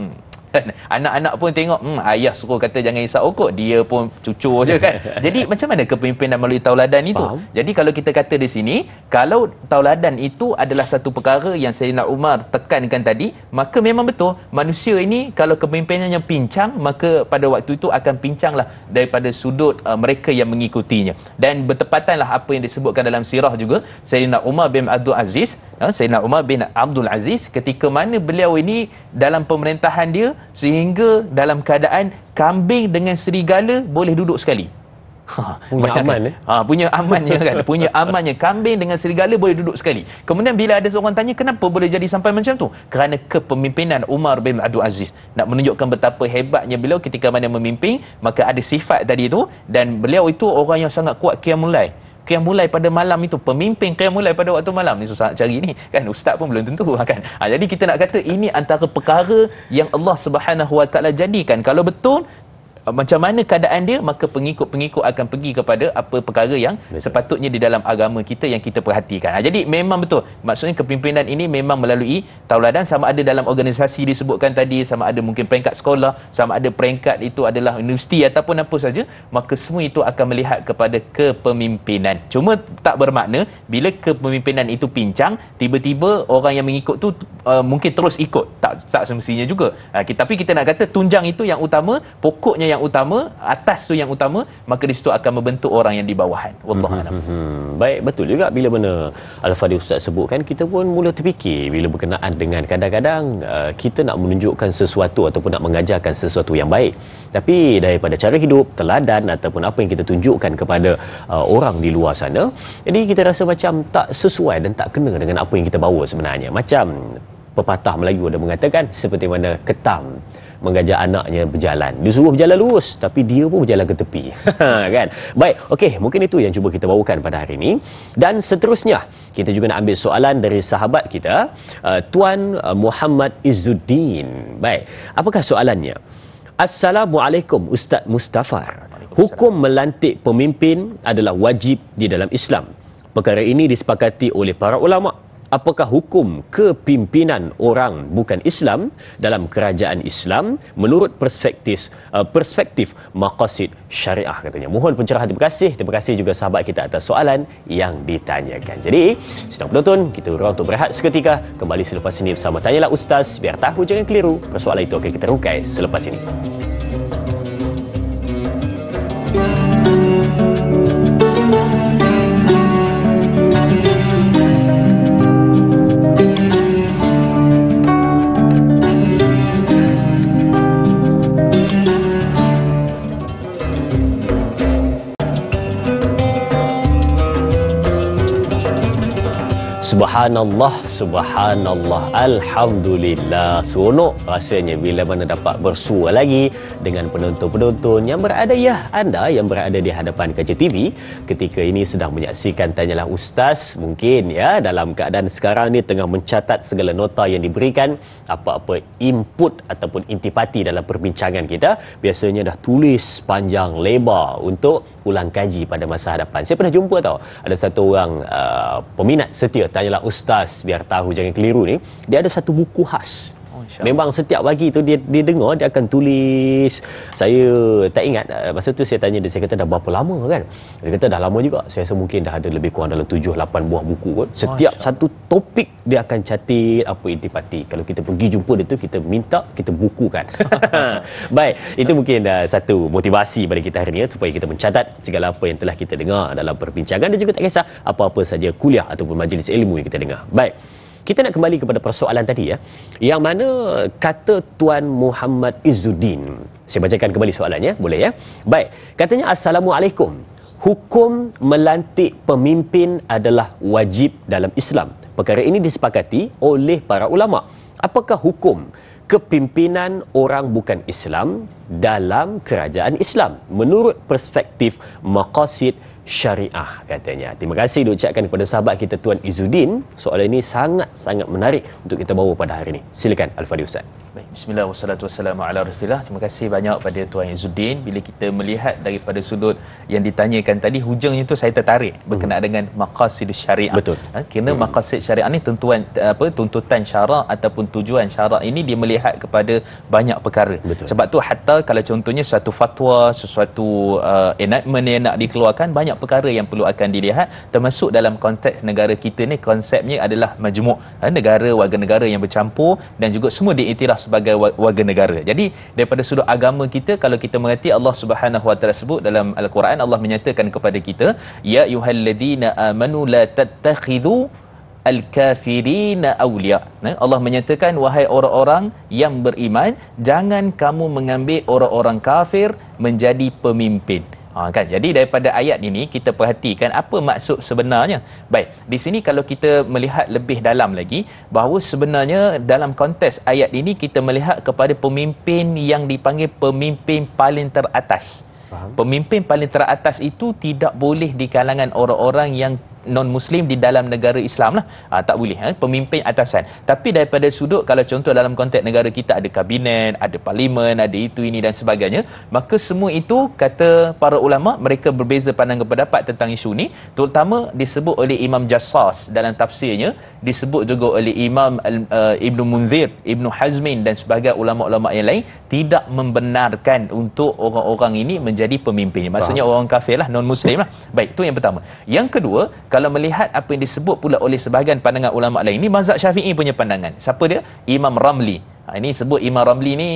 anak-anak pun tengok ayah suruh kata jangan isap rokok, dia pun cucur je kan. Jadi macam mana kepimpinan melalui tauladan itu? Jadi kalau kita kata di sini, kalau tauladan itu adalah satu perkara yang Sayyidina Umar tekankan tadi, maka memang betul manusia ini kalau kepimimpinannya pincang, maka pada waktu itu akan pincanglah daripada sudut mereka yang mengikutinya. Dan bertepatanlah apa yang disebutkan dalam sirah juga Sayyidina Umar bin Abdul Aziz, Sayyidina Umar bin Abdul Aziz ketika mana beliau ini dalam pemerintahan dia sehingga dalam keadaan kambing dengan serigala boleh duduk sekali. Punya aman punya amannya kan. Punya amannya kambing dengan serigala boleh duduk sekali. Kemudian bila ada seorang tanya kenapa boleh jadi sampai macam tu? Kerana kepemimpinan Umar bin Abdul Aziz. Nak menunjukkan betapa hebatnya beliau ketika mana memimpin, maka ada sifat tadi tu, dan beliau itu orang yang sangat kuat qiyamul pada malam itu. Pemimpin qiyamul pada waktu malam ni susah nak cari ni kan, ustaz pun belum tentu kan. Jadi kita nak kata ini antara perkara yang Allah Subhanahu Wa Taala jadikan. Kalau betul macam mana keadaan dia, maka pengikut-pengikut akan pergi kepada apa perkara yang sepatutnya di dalam agama kita yang kita perhatikan. Jadi memang betul, maksudnya kepimpinan ini memang melalui tauladan, sama ada dalam organisasi disebutkan tadi, sama ada mungkin peringkat sekolah, sama ada peringkat itu adalah universiti ataupun apa saja, maka semua itu akan melihat kepada kepemimpinan. Cuma tak bermakna bila kepemimpinan itu pincang, tiba-tiba orang yang mengikut tu mungkin terus ikut, tak semestinya juga. Tapi kita nak kata tunjang itu yang utama, pokoknya yang utama, atas tu yang utama, maka di situ akan membentuk orang yang di bawahan. Wallahu a'lam. Baik, betul juga bila mana Al-Fadhil Ustaz sebutkan, kita pun mula terfikir bila berkenaan dengan kadang-kadang kita nak menunjukkan sesuatu ataupun nak mengajarkan sesuatu yang baik, tapi daripada cara hidup, teladan ataupun apa yang kita tunjukkan kepada orang di luar sana, jadi kita rasa macam tak sesuai dan tak kena dengan apa yang kita bawa sebenarnya. Macam pepatah Melayu ada mengatakan, seperti mana ketam mengajak anaknya berjalan, dia suruh berjalan lurus tapi dia pun berjalan ke tepi. Kan? Baik, okey, mungkin itu yang cuba kita bawakan pada hari ini. Dan seterusnya kita juga nak ambil soalan dari sahabat kita, Tuan Muhammad Izzuddin. Baik, apakah soalannya? Assalamualaikum Ustaz Mustafa. Hukum melantik pemimpin adalah wajib di dalam Islam. Perkara ini disepakati oleh para ulama. Apakah hukum kepimpinan orang bukan Islam dalam kerajaan Islam menurut perspektif maqasid syariah, katanya. Mohon pencerahan. Terima kasih juga sahabat kita atas soalan yang ditanyakan. Jadi, sidang penonton, kita berulang untuk berehat seketika. Kembali selepas ini bersama Tanyalah Ustaz, biar tahu jangan keliru. Persoalan itu akan kita rungkai selepas ini. Subhanallah, subhanallah, alhamdulillah. Seronok rasanya bila mana dapat bersua lagi dengan penonton-penonton yang berada, ya, anda yang berada di hadapan kaca TV ketika ini sedang menyaksikan Tanyalah Ustaz. Mungkin ya dalam keadaan sekarang ni tengah mencatat segala nota yang diberikan, apa-apa input ataupun intipati dalam perbincangan kita, biasanya dah tulis panjang lebar untuk ulang kaji pada masa hadapan. Saya pernah jumpa tau, ada satu orang peminat setia Tanyalah Ustaz biar tahu jangan keliru ni, dia ada satu buku khas. Memang setiap pagi tu dia dengar, dia akan tulis. Saya tak ingat masa tu saya tanya dia, saya kata dah berapa lama kan? Dia kata dah lama juga. Saya rasa mungkin dah ada lebih kurang dalam 7-8 buah buku kot. Setiap satu topik dia akan catat apa intipati. Kalau kita pergi jumpa dia tu, kita minta, kita bukukan. Baik, itu mungkin satu motivasi pada kita hari ini supaya kita mencatat segala apa yang telah kita dengar dalam perbincangan, dan juga tak kisah apa-apa saja kuliah ataupun majlis ilmu yang kita dengar. Baik, kita nak kembali kepada persoalan tadi ya, yang mana kata Tuan Muhammad Izzuddin. Saya bacakan kembali soalannya, boleh ya? Baik, katanya, Assalamualaikum. Hukum melantik pemimpin adalah wajib dalam Islam. Perkara ini disepakati oleh para ulama. Apakah hukum kepimpinan orang bukan Islam dalam kerajaan Islam menurut perspektif maqasid syariah, katanya. Terima kasih diucapkan kepada sahabat kita Tuan Izzuddin. Soalan ini sangat-sangat menarik untuk kita bawa pada hari ini. Silakan Al-Fadhil Ustaz. Baik, bismillah wassalatu wassalamu ala Rasulillah. Terima kasih banyak pada Tuan Izzuddin. Bila kita melihat daripada sudut yang ditanyakan tadi, hujungnya tu saya tertarik berkenaan dengan maqasid syariah. Betul. Kerana maqasid syariah ni tuntutan syarak ataupun tujuan syarak ini dia melihat kepada banyak perkara. Betul. Sebab tu hatta kalau contohnya suatu fatwa, sesuatu enactment yang nak dikeluarkan, banyak perkara yang perlu akan dilihat, termasuk dalam konteks negara kita ni konsepnya adalah majmuk, negara, warga negara yang bercampur dan juga semua diiktiraf sebagai warga negara. Jadi daripada sudut agama kita, kalau kita mengerti Allah Subhanahu Wa Taala sebut dalam Al-Quran, Allah menyatakan kepada kita, ya ayyuhallazina amanu la tattakhidhu al-kafirina awliya. Allah menyatakan, wahai orang-orang yang beriman, jangan kamu mengambil orang-orang kafir menjadi pemimpin. Kan? Jadi daripada ayat ini kita perhatikan apa maksud sebenarnya. Baik, di sini kalau kita melihat lebih dalam lagi, bahawa sebenarnya dalam konteks ayat ini kita melihat kepada pemimpin yang dipanggil pemimpin paling teratas. Faham? Pemimpin paling teratas itu tidak boleh di kalangan orang-orang yang non-Muslim di dalam negara Islam lah. Tak boleh, pemimpin atasan. Tapi daripada sudut, kalau contoh dalam konteks negara kita ada kabinet, ada parlimen, ada itu, ini dan sebagainya, maka semua itu, kata para ulama, mereka berbeza pandangan pendapat tentang isu ni. Terutama disebut oleh Imam Jassas dalam tafsirnya, disebut juga oleh Imam Ibnu Munzir, Ibnu Hazmin dan sebagainya ulama-ulama yang lain, tidak membenarkan untuk orang-orang ini menjadi pemimpin. Maksudnya orang kafir lah, non-Muslim lah. Baik, itu yang pertama. Yang kedua, kalau melihat apa yang disebut pula oleh sebahagian pandangan ulama lain, ini mazhab Syafi'i punya pandangan. Siapa dia? Imam Ramli. Ini sebut Imam Ramli ni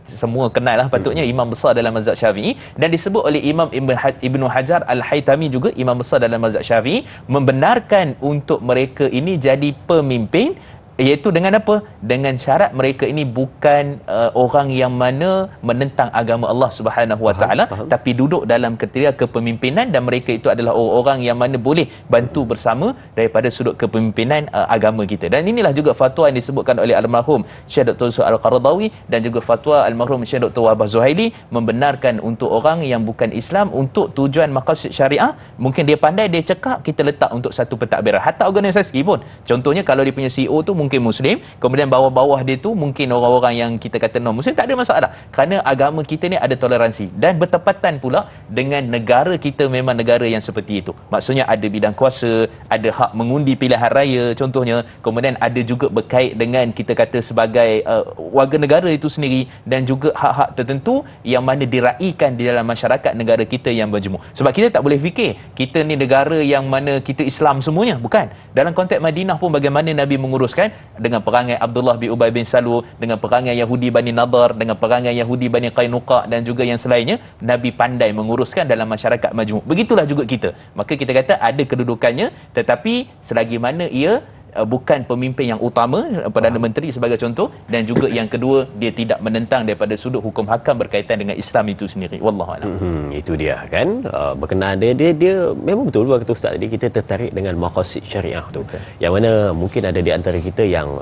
semua kenal lah patutnya, imam besar dalam mazhab Syafi'i, dan disebut oleh Imam Ibnu Hajar Al-Haytami juga, imam besar dalam mazhab Syafi'i, membenarkan untuk mereka ini jadi pemimpin, iaitu dengan apa? Dengan syarat mereka ini bukan orang yang mana menentang agama Allah Subhanahu Wa Taala, tapi duduk dalam kriteria kepemimpinan, dan mereka itu adalah orang yang mana boleh bantu bersama daripada sudut kepemimpinan agama kita. Dan inilah juga fatwa yang disebutkan oleh almarhum Syekh Dr. Yusuf Al-Qaradawi dan juga fatwa almarhum Syekh Dr. Wahbah Zuhaili, membenarkan untuk orang yang bukan Islam untuk tujuan maqasid syariah. Mungkin dia pandai, dia cekap, kita letak untuk satu pentadbiran. Hatta organisasi pun, contohnya kalau dia punya CEO tu mungkin Muslim, kemudian bawah-bawah dia tu mungkin orang-orang yang kita kata non-Muslim, tak ada masalah, kerana agama kita ni ada toleransi dan bertepatan pula dengan negara kita, memang negara yang seperti itu. Maksudnya ada bidang kuasa, ada hak mengundi pilihan raya contohnya, kemudian ada juga berkait dengan kita kata sebagai warga negara itu sendiri, dan juga hak-hak tertentu yang mana diraikan di dalam masyarakat negara kita yang berjemur. Sebab kita tak boleh fikir kita ni negara yang mana kita Islam semuanya, bukan. Dalam konteks Madinah pun bagaimana Nabi menguruskan, dengan perangai Abdullah bin Ubay bin Salul, dengan perangai Yahudi Bani Nadar, dengan perangai Yahudi Bani Qainuqa dan juga yang selainnya, Nabi pandai menguruskan dalam masyarakat majmuk. Begitulah juga kita. Maka kita kata ada kedudukannya, tetapi selagi mana ia bukan pemimpin yang utama, Perdana Menteri sebagai contoh, dan juga yang kedua, dia tidak menentang daripada sudut hukum hakam berkaitan dengan Islam itu sendiri. Wallahu a'lam. Itu dia kan, berkenaan dia memang betul kata Ustaz tadi, kita tertarik dengan maqasid syariah tu. Betul. Yang mana mungkin ada di antara kita yang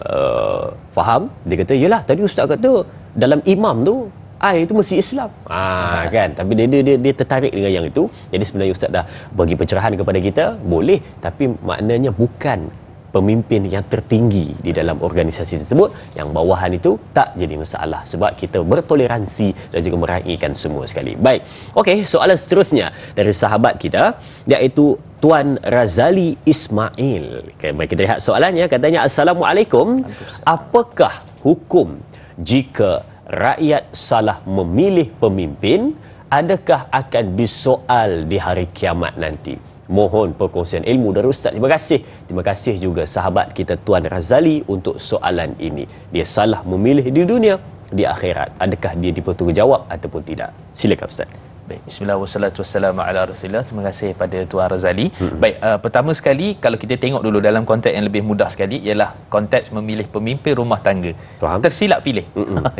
faham, dia kata yalah tadi Ustaz kata dalam imam tu air itu mesti Islam. Kan, tapi dia tertarik dengan yang itu. Jadi sebenarnya Ustaz dah bagi pencerahan kepada kita, boleh, tapi maknanya bukan pemimpin yang tertinggi di dalam organisasi tersebut, yang bawahan itu tak jadi masalah, sebab kita bertoleransi dan juga meraihkan semua sekali. Baik, okey, soalan seterusnya dari sahabat kita, iaitu Tuan Razali Ismail. Okay, baik, kita lihat soalannya. Katanya, Assalamualaikum, apakah hukum jika rakyat salah memilih pemimpin, adakah akan disoal di hari kiamat nanti? Mohon perkongsian ilmu dari Ustaz. Terima kasih. Terima kasih juga sahabat kita Tuan Razali untuk soalan ini. Dia salah memilih di dunia, di akhirat, adakah dia dipertanggungjawab ataupun tidak? Silakan Ustaz. Baik, bismillah wassalatu wassalamu ala rasulillah. Terima kasih pada Tuan Razali. Baik, pertama sekali kalau kita tengok dulu dalam konteks yang lebih mudah sekali ialah konteks memilih pemimpin rumah tangga. Faham? Tersilap pilih.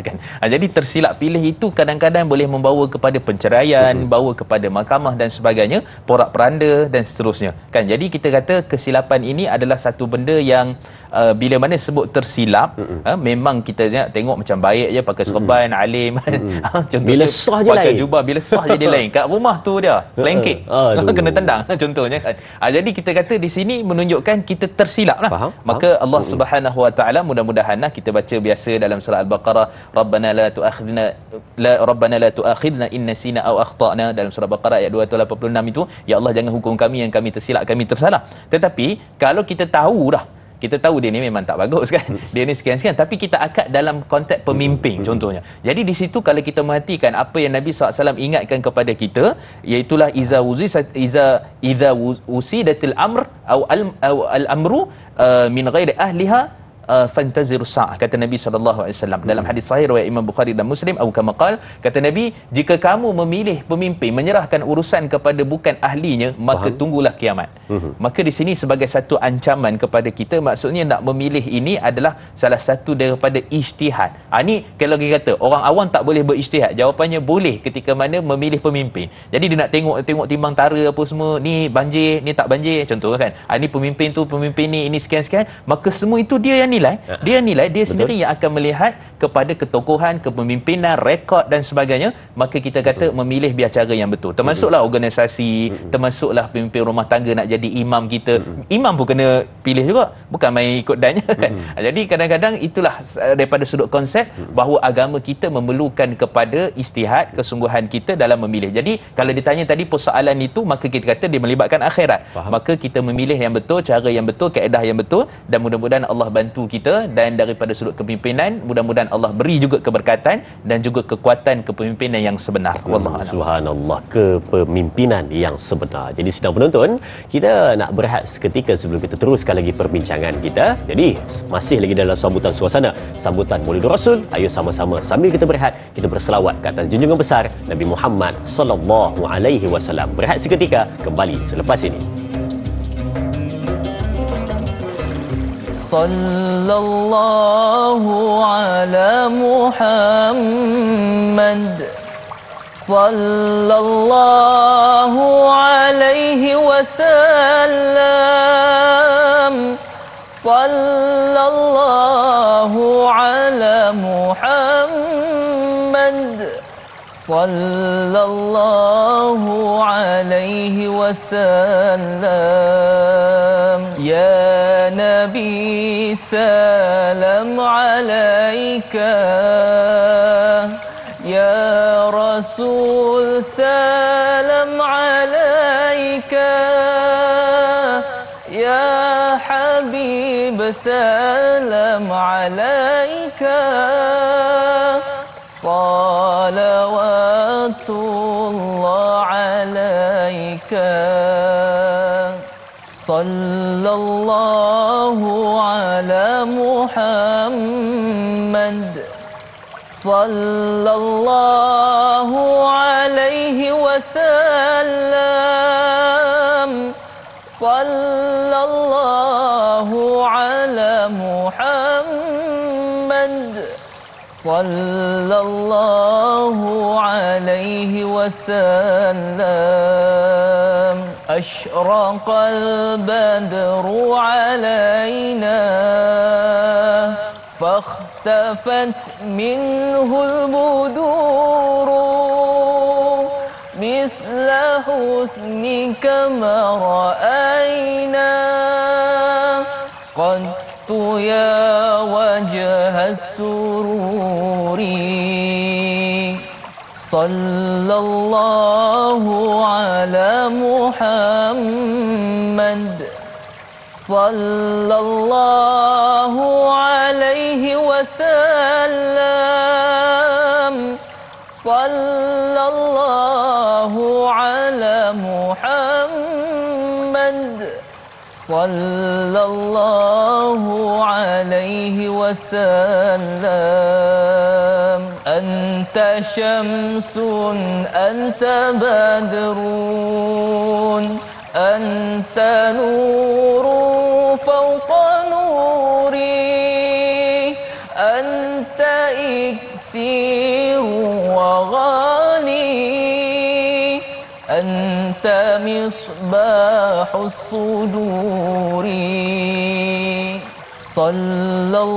Kan? Jadi tersilap pilih itu kadang-kadang boleh membawa kepada penceraian, bawa kepada mahkamah dan sebagainya, porak-peranda dan seterusnya. Kan? Jadi kita kata kesilapan ini adalah satu benda yang bila mana sebut tersilap, memang kita tengok macam baik je pakai serban, alim. Bila sah je pakai lain. jubah, bila sah je dia lain. Kat rumah tu dia kelengkek. Kena tendang contohnya kan. Jadi kita kata di sini menunjukkan kita tersilap lah. Faham? Maka Allah Subhanahu Wa Taala mudah-mudahan kita baca biasa dalam surah Al-Baqarah, Rabbana la tu'akhidna in nasina aw akhtana, dalam surah Al-Baqarah ayat 286 itu, ya Allah jangan hukum kami yang kami tersilap, kami tersalah. Tetapi kalau kita tahu dah, kita tahu dia ni memang tak bagus kan, dia ni sekian-sekian, tapi kita akad dalam konteks pemimpin contohnya. Jadi di situ kalau kita merhatikan apa yang Nabi SAW ingatkan kepada kita, iaitulah iza usidatil amr atau al-amru min ghairi ahliha fantaziru sa'ah, kata Nabi SAW dalam hadis sahih riwayat Imam Bukhari dan Muslim. Atau kama qala, kata Nabi, jika kamu memilih pemimpin menyerahkan urusan kepada bukan ahlinya, maka tunggulah kiamat. Maka di sini sebagai satu ancaman kepada kita, maksudnya nak memilih ini adalah salah satu daripada ijtihad. Ini kalau kita kata orang awam tak boleh berijtihad, jawapannya boleh ketika mana memilih pemimpin. Jadi dia nak tengok timbang tara apa semua, ni banjir, ni tak banjir contoh kan. Ini pemimpin tu, pemimpin ni, ini sekian-sekian, maka semua itu dia yang nilai, dia sendiri yang akan melihat kepada ketokohan, kepemimpinan, rekod dan sebagainya. Maka kita kata memilih biar cara yang betul. Termasuklah organisasi, termasuklah pemimpin rumah tangga nak jadi imam kita. Imam pun kena pilih juga, bukan main ikut dannya kan. Jadi kadang-kadang itulah daripada sudut konsep bahawa agama kita memerlukan kepada istihad, kesungguhan kita dalam memilih. Jadi kalau ditanya tadi persoalan itu, maka kita kata dia melibatkan akhirat. Faham. Maka kita memilih yang betul, cara yang betul, kaedah yang betul, dan mudah-mudahan Allah bantu kita. Dan daripada sudut kepimpinan, mudah-mudahan Allah beri juga keberkatan dan juga kekuatan kepemimpinan yang sebenar. Wallahu a'lam. Subhanallah, kepemimpinan yang sebenar. Jadi sedang penonton, kita nak berehat seketika sebelum kita teruskan lagi perbincangan kita. Jadi masih lagi dalam sambutan suasana, sambutan Maulidur Rasul. Ayo sama-sama sambil kita berehat, kita berselawat ke atas junjungan besar Nabi Muhammad sallallahu alaihi wasallam. Berehat seketika, kembali selepas ini. Sallallahu ala Muhammad, sallallahu alaihi wasallam, sallallahu ala Muhammad, sallallahu alaihi wasallam. Ya Nabi salam alaika, ya Rasul salam alaika, ya Habib salam alaika, salawatullah alaika. Sallallahu ala Muhammad, sallallahu alaihi wasallam, sallallahu ala Muhammad, sallallahu alaihi wasallam. Ashraqal badru alaina, fakhtafatminhul buduru, misla husnika ma ra'ayna qattu ya wajhas sururi. Sallallahu ala Muhammad, sallallahu alaihi wasallam. Sallallahu ala Muhammad. Sallallahu alaihi wasallam. Anta syamsun, anta badrun, anta nuru fawqa nuri, anta iksiru wa ghali, anta misbahus suduri. Sallallahu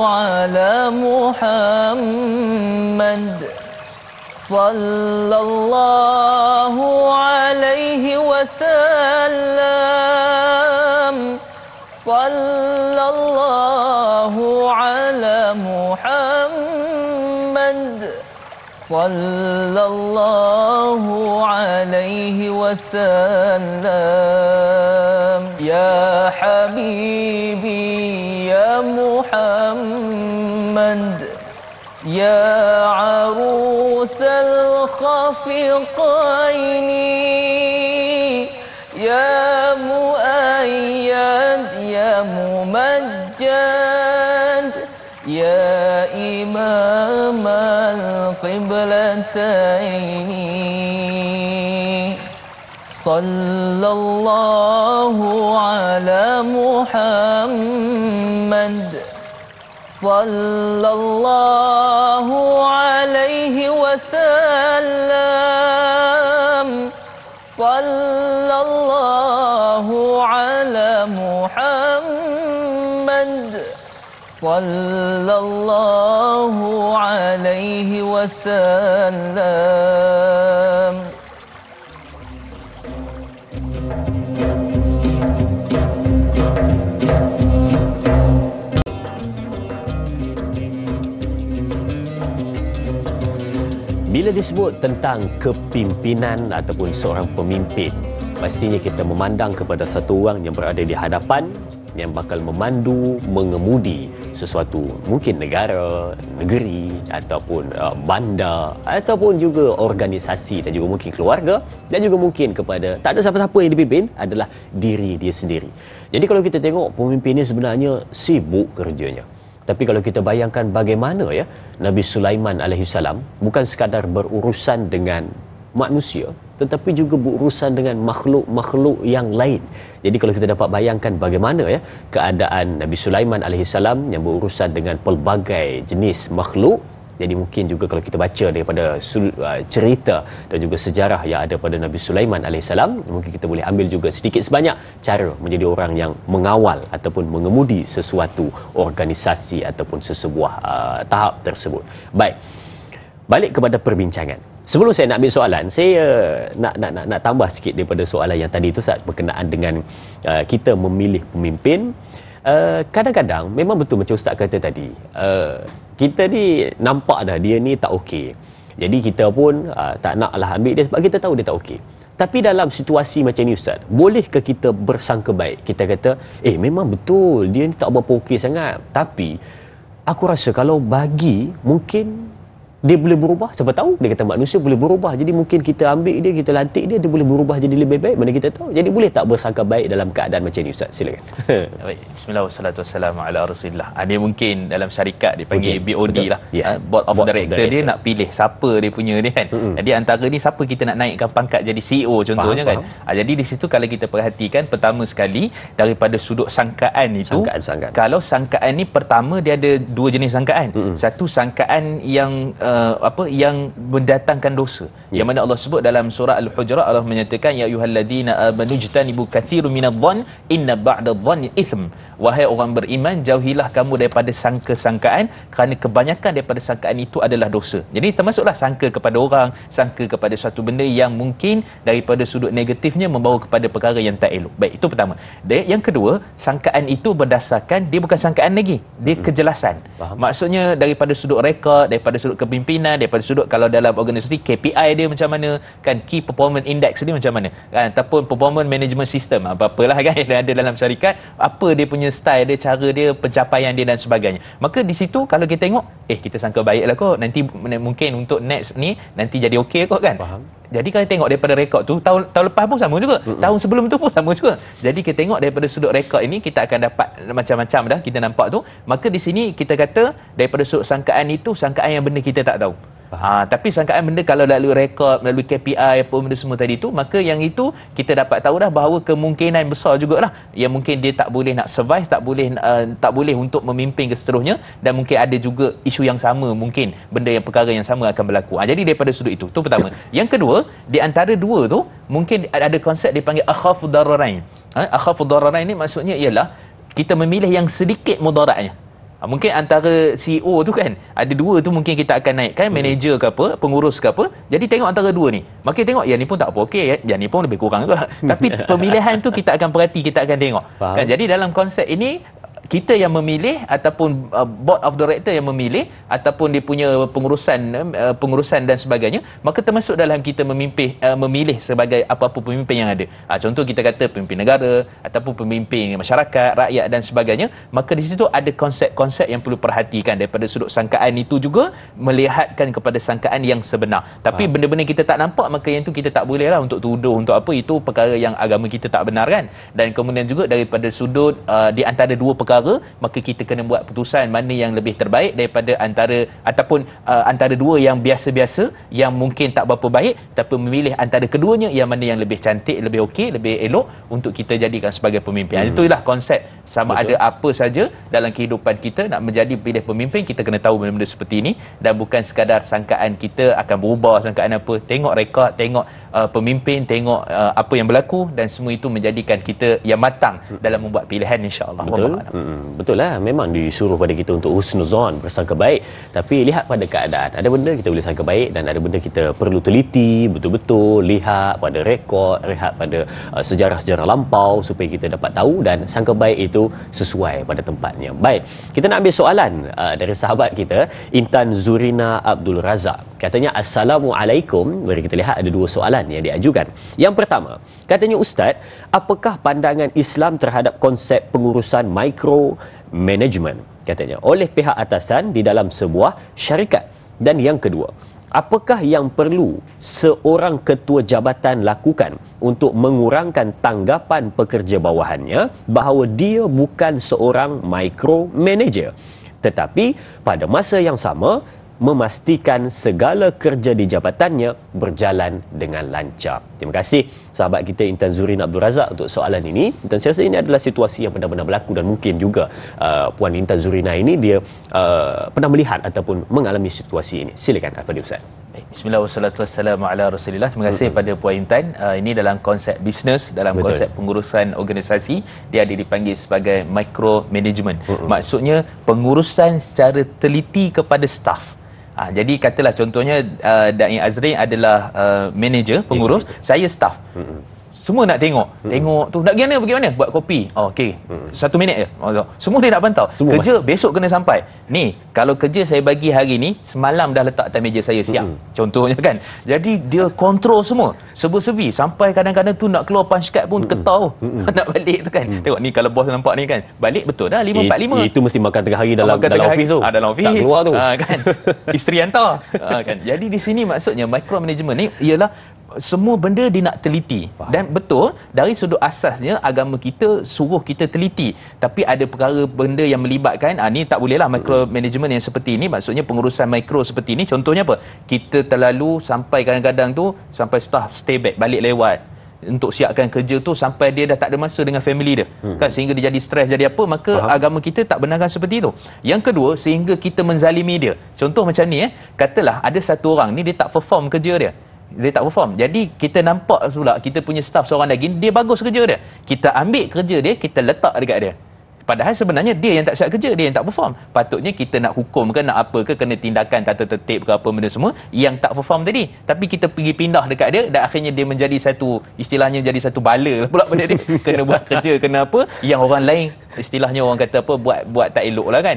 ala Muhammad. Sallallahu alaihi wasallam. Sallallahu ala Muhammad. Sallallahu alaihi wasallam. Ya Habibi ya Muhammad, ya arusal khafiqaini, ya muayyad ya mumajjad, ya imam al-qiblataini. Sallallahu ala Muhammad. Sallallahu alaihi wasallam. Sallallahu ala Muhammad. Sallallahu alaihi wasallam. Bila disebut tentang kepimpinan ataupun seorang pemimpin, pastinya kita memandang kepada satu orang yang berada di hadapan, yang bakal memandu, mengemudi sesuatu, mungkin negara, negeri ataupun bandar ataupun juga organisasi dan juga mungkin keluarga, dan juga mungkin kepada tak ada siapa-siapa yang dipimpin adalah diri dia sendiri. Jadi kalau kita tengok pemimpin ini sebenarnya sibuk kerjanya. Tapi kalau kita bayangkan bagaimana ya Nabi Sulaiman alaihissalam bukan sekadar berurusan dengan manusia, tetapi juga berurusan dengan makhluk-makhluk yang lain. Jadi kalau kita dapat bayangkan bagaimana ya keadaan Nabi Sulaiman alaihissalam yang berurusan dengan pelbagai jenis makhluk, jadi mungkin juga kalau kita baca daripada cerita dan juga sejarah yang ada pada Nabi Sulaiman alaihissalam, mungkin kita boleh ambil juga sedikit sebanyak cara menjadi orang yang mengawal ataupun mengemudi sesuatu organisasi ataupun sesebuah tahap tersebut. Baik, balik kepada perbincangan. Sebelum saya nak ambil soalan, saya nak tambah sikit daripada soalan yang tadi itu, Ustaz, berkenaan dengan kita memilih pemimpin. Kadang-kadang memang betul macam Ustaz kata tadi, kita ni nampak dah dia ni tak okey. Jadi kita pun tak naklah ambil dia sebab kita tahu dia tak okey. Tapi dalam situasi macam ni, Ustaz, bolehkah kita bersangka baik? Kita kata, memang betul dia ni tak berapa okey sangat, tapi aku rasa kalau bagi mungkin dia boleh berubah. Siapa tahu, dia kata manusia boleh berubah. Jadi mungkin kita ambil dia, kita lantik dia, dia boleh berubah jadi lebih baik. Mana kita tahu. Jadi boleh tak bersangka baik dalam keadaan macam ni, Ustaz? Silakan. Baik. Bismillah wassalatu wassalamu ala Rasulillah. Dia mungkin dalam syarikat dia panggil BOD lah. Board of Director. Dia nak pilih siapa dia punya dia kan. Jadi antara ni siapa kita nak naikkan pangkat jadi CEO contohnya kan. Jadi di situ kalau kita perhatikan, pertama sekali daripada sudut sangkaan itu, sangkaan. Kalau sangkaan ni pertama dia ada dua jenis sangkaan. Satu sangkaan yang yang mendatangkan dosa, yang mana Allah sebut dalam surah Al-Hujurat, Allah menyatakan ya ayyuhalladzina amanu jtanibu katsirun minadh-dhann inna ba'dadh-dhanni itsm. Wahai orang beriman, jauhilah kamu daripada sangka-sangkaan, kerana kebanyakan daripada sangkaan itu adalah dosa. Jadi termasuklah sangka kepada orang, sangka kepada suatu benda yang mungkin daripada sudut negatifnya membawa kepada perkara yang tak elok. Baik, itu pertama. Yang kedua, sangkaan itu berdasarkan dia bukan sangkaan lagi, dia kejelasan. Maksudnya daripada sudut rekod, daripada sudut kepimpinan, kepimpinan, daripada sudut kalau dalam organisasi KPI dia macam mana, kan, key performance index dia macam mana, kan, ataupun performance management system, apa-apalah kan yang ada dalam syarikat, apa dia punya style dia, cara dia, pencapaian dia dan sebagainya. Maka di situ kalau kita tengok, kita sangka baiklah kot, nanti mungkin untuk next ni nanti jadi okey kot, kan. Faham. Jadi kalau tengok daripada rekod tu, tahun lepas pun sama juga, tahun sebelum tu pun sama juga. Jadi kita tengok daripada sudut rekod ini, kita akan dapat macam-macam dah kita nampak tu. Maka di sini kita kata daripada sudut sangkaan itu, sangkaan yang benda kita tak tahu. Tapi sangkaan benda kalau melalui rekod, melalui KPI, apa benda semua tadi tu, maka yang itu kita dapat tahu dah bahawa kemungkinan besar jugalah yang mungkin dia tak boleh nak survive, tak boleh untuk memimpin ke seterusnya, dan mungkin ada juga isu yang sama, mungkin benda yang perkara yang sama akan berlaku. Jadi daripada sudut itu, tu pertama. Yang kedua, di antara dua tu mungkin ada konsep dipanggil akhafud dararain. Akhafud dararain ni maksudnya ialah kita memilih yang sedikit mudaratnya. Mungkin antara CEO tu kan, ada dua tu mungkin kita akan naikkan, manager ke apa, pengurus ke apa. Jadi tengok antara dua ni. Maka tengok yang ni pun tak apa okey, yang ni pun lebih kurang juga. Tapi pemilihan tu kita akan perhati, kita akan tengok. Kan, jadi dalam konsep ini kita yang memilih ataupun board of director yang memilih ataupun dia punya pengurusan dan sebagainya, maka termasuk dalam kita memilih sebagai apa-apa pemimpin yang ada. Contoh kita kata pemimpin negara ataupun pemimpin masyarakat, rakyat dan sebagainya, maka di situ ada konsep-konsep yang perlu perhatikan daripada sudut sangkaan itu juga, melihatkan kepada sangkaan yang sebenar. Tapi benda-benda kita tak nampak, maka yang tu kita tak boleh lah untuk tuduh, untuk apa, itu perkara yang agama kita tak benar, kan. Dan kemudian juga daripada sudut di antara dua perkara, maka kita kena buat putusan mana yang lebih terbaik daripada antara dua yang biasa-biasa, yang mungkin tak berapa baik, tapi memilih antara keduanya yang mana yang lebih cantik, lebih okey, lebih elok untuk kita jadikan sebagai pemimpin. Itulah konsep. Sama ada apa saja dalam kehidupan kita nak menjadi pilih pemimpin, kita kena tahu benda-benda seperti ini, dan bukan sekadar sangkaan kita akan berubah, sangkaan apa. Tengok rekod, tengok pemimpin, tengok apa yang berlaku, dan semua itu menjadikan kita yang matang dalam membuat pilihan, insya-Allah. Betul lah, memang disuruh pada kita untuk husnuzon, bersangka baik, tapi lihat pada keadaan. Ada benda kita boleh sangka baik dan ada benda kita perlu teliti betul-betul, lihat pada rekod, lihat pada sejarah-sejarah lampau supaya kita dapat tahu dan sangka baik itu sesuai pada tempatnya. Baik, kita nak ambil soalan dari sahabat kita Intan Zurina Abdul Razak. Katanya, Assalamualaikum. Mari kita lihat, ada dua soalan yang diajukan. Yang pertama, katanya, Ustaz, apakah pandangan Islam terhadap konsep pengurusan micro management, katanya, oleh pihak atasan di dalam sebuah syarikat? Dan yang kedua, apakah yang perlu seorang ketua jabatan lakukan untuk mengurangkan tanggapan pekerja bawahannya bahawa dia bukan seorang micro manager, tetapi pada masa yang sama memastikan segala kerja di jabatannya berjalan dengan lancar? Terima kasih sahabat kita Intan Zurin Abdul Razak untuk soalan ini. Dan saya rasa ini adalah situasi yang benar-benar berlaku, dan mungkin juga Puan Intan Zurina ini dia pernah melihat ataupun mengalami situasi ini. Silakan Al-Fadhil Ustaz. Bismillah wassalatu wassalamu ala Rasulillah. Terima kasih pada Puan Intan. Ini dalam konsep bisnes, dalam konsep pengurusan organisasi, dia ada dipanggil sebagai micro management. Maksudnya pengurusan secara teliti kepada staf. Jadi katalah contohnya Da'i Azrin adalah manager, pengurus, saya staff. Semua nak tengok tu nak pergi mana, buat kopi. Okey, 1 minit je. Semua dia nak pantau. Semua kerja besok kena sampai. Ni kalau kerja saya bagi hari ni, semalam dah letak atas meja saya siap. Contohnya kan. Jadi dia kontrol semua, serba-serbi, sampai kadang-kadang tu nak keluar punch card pun ketau nak balik tu kan. Tengok ni, kalau bos nampak ni kan, balik betul dah 5.45. Itu mesti makan tengah hari dalam office tu. Dalam office. Tak keluar tu. Kan. Isteri hantar. Kan. Jadi di sini maksudnya micro management ni ialah semua benda dia nak teliti. Dan betul, dari sudut asasnya agama kita suruh kita teliti, tapi ada perkara benda yang melibatkan ni tak bolehlah micro management yang seperti ini. Maksudnya pengurusan mikro seperti ini, contohnya apa, kita terlalu sampai kadang-kadang tu sampai staff stay back, balik lewat untuk siapkan kerja tu, sampai dia dah tak ada masa dengan family dia, kan, sehingga dia jadi stres, jadi apa. Maka agama kita tak benarkan seperti itu. Yang kedua, sehingga kita menzalimi dia. Contoh macam ni, katalah ada satu orang ni dia tak perform kerja dia, jadi kita nampak pula kita punya staff seorang lagi, dia bagus kerja dia, kita ambil kerja dia, kita letak dekat dia, Padahal sebenarnya dia yang tak siap kerja, dia yang tak perform. Patutnya kita nak hukum ke, nak apa ke, kena tindakan tata tertib ke apa benda semua yang tak perform tadi. Tapi kita pergi pindah dekat dia dan akhirnya dia menjadi satu, istilahnya jadi satu bala lah pula benda dia. Kena buat kerja, kena apa yang orang lain, istilahnya orang kata apa, buat tak elok lah kan.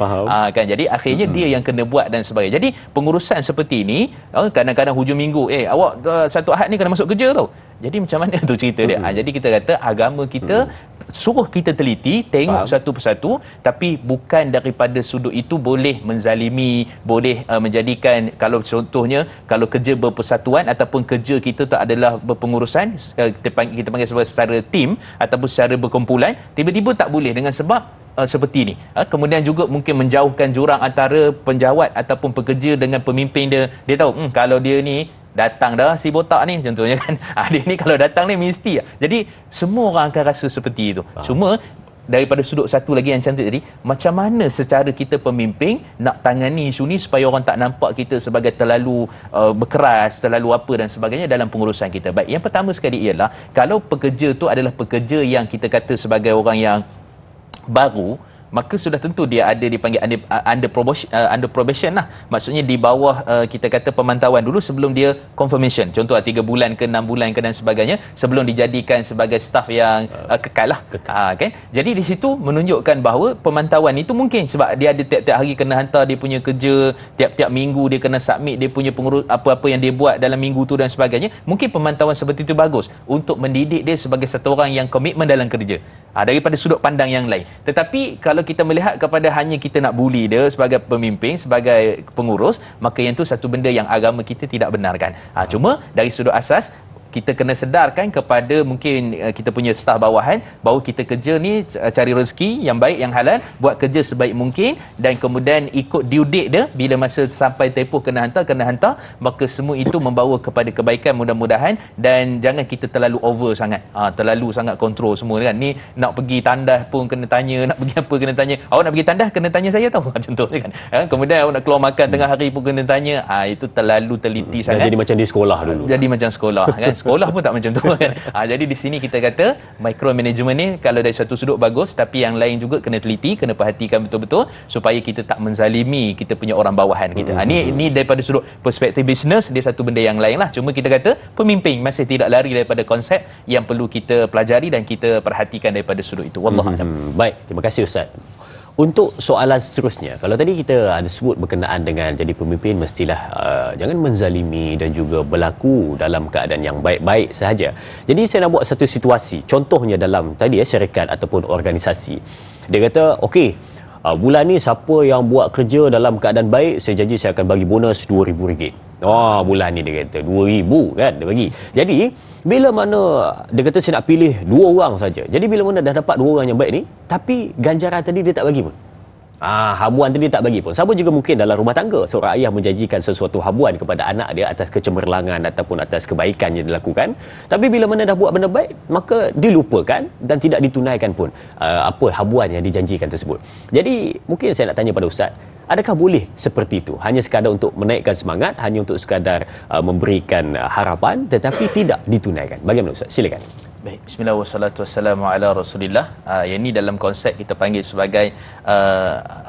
Kan, jadi akhirnya dia yang kena buat dan sebagainya. Jadi pengurusan seperti ini kadang-kadang hujung minggu awak satu Ahad ni kena masuk kerja tau. Jadi macam mana tu cerita dia? Jadi kita kata agama kita suruh kita teliti, tengok satu persatu, tapi bukan daripada sudut itu boleh menzalimi, boleh menjadikan, kalau contohnya kalau kerja berpersatuan ataupun kerja kita tu adalah berpengurusan, kita panggil secara tim ataupun secara berkumpulan, tiba-tiba tak boleh dengan sebab seperti ini. Kemudian juga mungkin menjauhkan jurang antara penjawat ataupun pekerja dengan pemimpin dia. Dia tahu kalau dia ni datang dah si botak ni contohnya kan, dia ni kalau datang ni mesti. Jadi semua orang akan rasa seperti itu. Cuma daripada sudut satu lagi yang cantik tadi, macam mana secara kita pemimpin nak tangani isu ni supaya orang tak nampak kita sebagai terlalu berkeras, terlalu apa dan sebagainya dalam pengurusan kita. Baik, yang pertama sekali ialah kalau pekerja tu adalah pekerja yang kita kata sebagai orang yang baru, maka sudah tentu dia ada dipanggil under probation lah. Maksudnya di bawah kita kata pemantauan dulu sebelum dia confirmation. Contoh 3 bulan ke 6 bulan ke dan sebagainya sebelum dijadikan sebagai staf yang kekal lah. Kan? Jadi di situ menunjukkan bahawa pemantauan itu mungkin sebab dia ada tiap-tiap hari kena hantar dia punya kerja, tiap-tiap minggu dia kena submit dia punya pengurus apa-apa yang dia buat dalam minggu tu dan sebagainya. Mungkin pemantauan seperti itu bagus untuk mendidik dia sebagai satu orang yang komitmen dalam kerja. Daripada sudut pandang yang lain. Tetapi kalau kita melihat kepada hanya kita nak bully dia sebagai pemimpin, sebagai pengurus, maka yang tu satu benda yang agama kita tidak benarkan. Cuma dari sudut asas kita kena sedarkan kepada mungkin kita punya staf bawahan bahawa kita kerja ni cari rezeki yang baik, yang halal, buat kerja sebaik mungkin dan kemudian ikut due date dia, bila masa sampai tempoh kena hantar, maka semua itu membawa kepada kebaikan mudah-mudahan. Dan jangan kita terlalu over sangat, terlalu sangat kontrol semua kan. Ni nak pergi tandas pun kena tanya, nak pergi apa kena tanya, awak nak pergi tandas kena tanya saya tahu contohnya kan. Kemudian awak nak keluar makan tengah hari pun kena tanya, itu terlalu teliti sangat. Jadi macam di sekolah dulu, jadi macam sekolah kan. Sekolah pun tak macam tu kan. Jadi di sini kita kata micro management ni kalau dari satu sudut bagus, tapi yang lain juga kena teliti, kena perhatikan betul-betul supaya kita tak menzalimi kita punya orang bawahan kita. Ni daripada sudut perspektif bisnes dia satu benda yang lain lah. Cuma kita kata pemimpin masih tidak lari daripada konsep yang perlu kita pelajari dan kita perhatikan daripada sudut itu. Wallahualam. Baik, terima kasih Ustaz. Untuk soalan seterusnya, kalau tadi kita ada sebut berkenaan dengan jadi pemimpin mestilah jangan menzalimi dan juga berlaku dalam keadaan yang baik-baik sahaja. Jadi saya nak buat satu situasi, contohnya dalam tadi syarikat ataupun organisasi. Dia kata, okey, bulan ni siapa yang buat kerja dalam keadaan baik, saya janji saya akan bagi bonus RM2,000. Bulan ni dia kata RM2,000 kan dia bagi. Jadi bila mana dia kata saya nak pilih 2 orang saja. Jadi bila mana dah dapat 2 orang yang baik ni, tapi ganjaran tadi dia tak bagi pun. Habuan tadi tak bagi pun. Sama juga mungkin dalam rumah tangga, seorang ayah menjanjikan sesuatu habuan kepada anak dia atas kecemerlangan ataupun atas kebaikan yang dilakukan. Tapi bila mana dah buat benda baik, maka dilupakan dan tidak ditunaikan pun apa habuan yang dijanjikan tersebut. Jadi mungkin saya nak tanya pada Ustaz, adakah boleh seperti itu? Hanya sekadar untuk menaikkan semangat, hanya untuk sekadar memberikan harapan tetapi tidak ditunaikan. Bagaimana Ustaz? Silakan. Baik, bismillah wassalatu wassalamu ala rasulillah. Yang ni dalam konsep kita panggil sebagai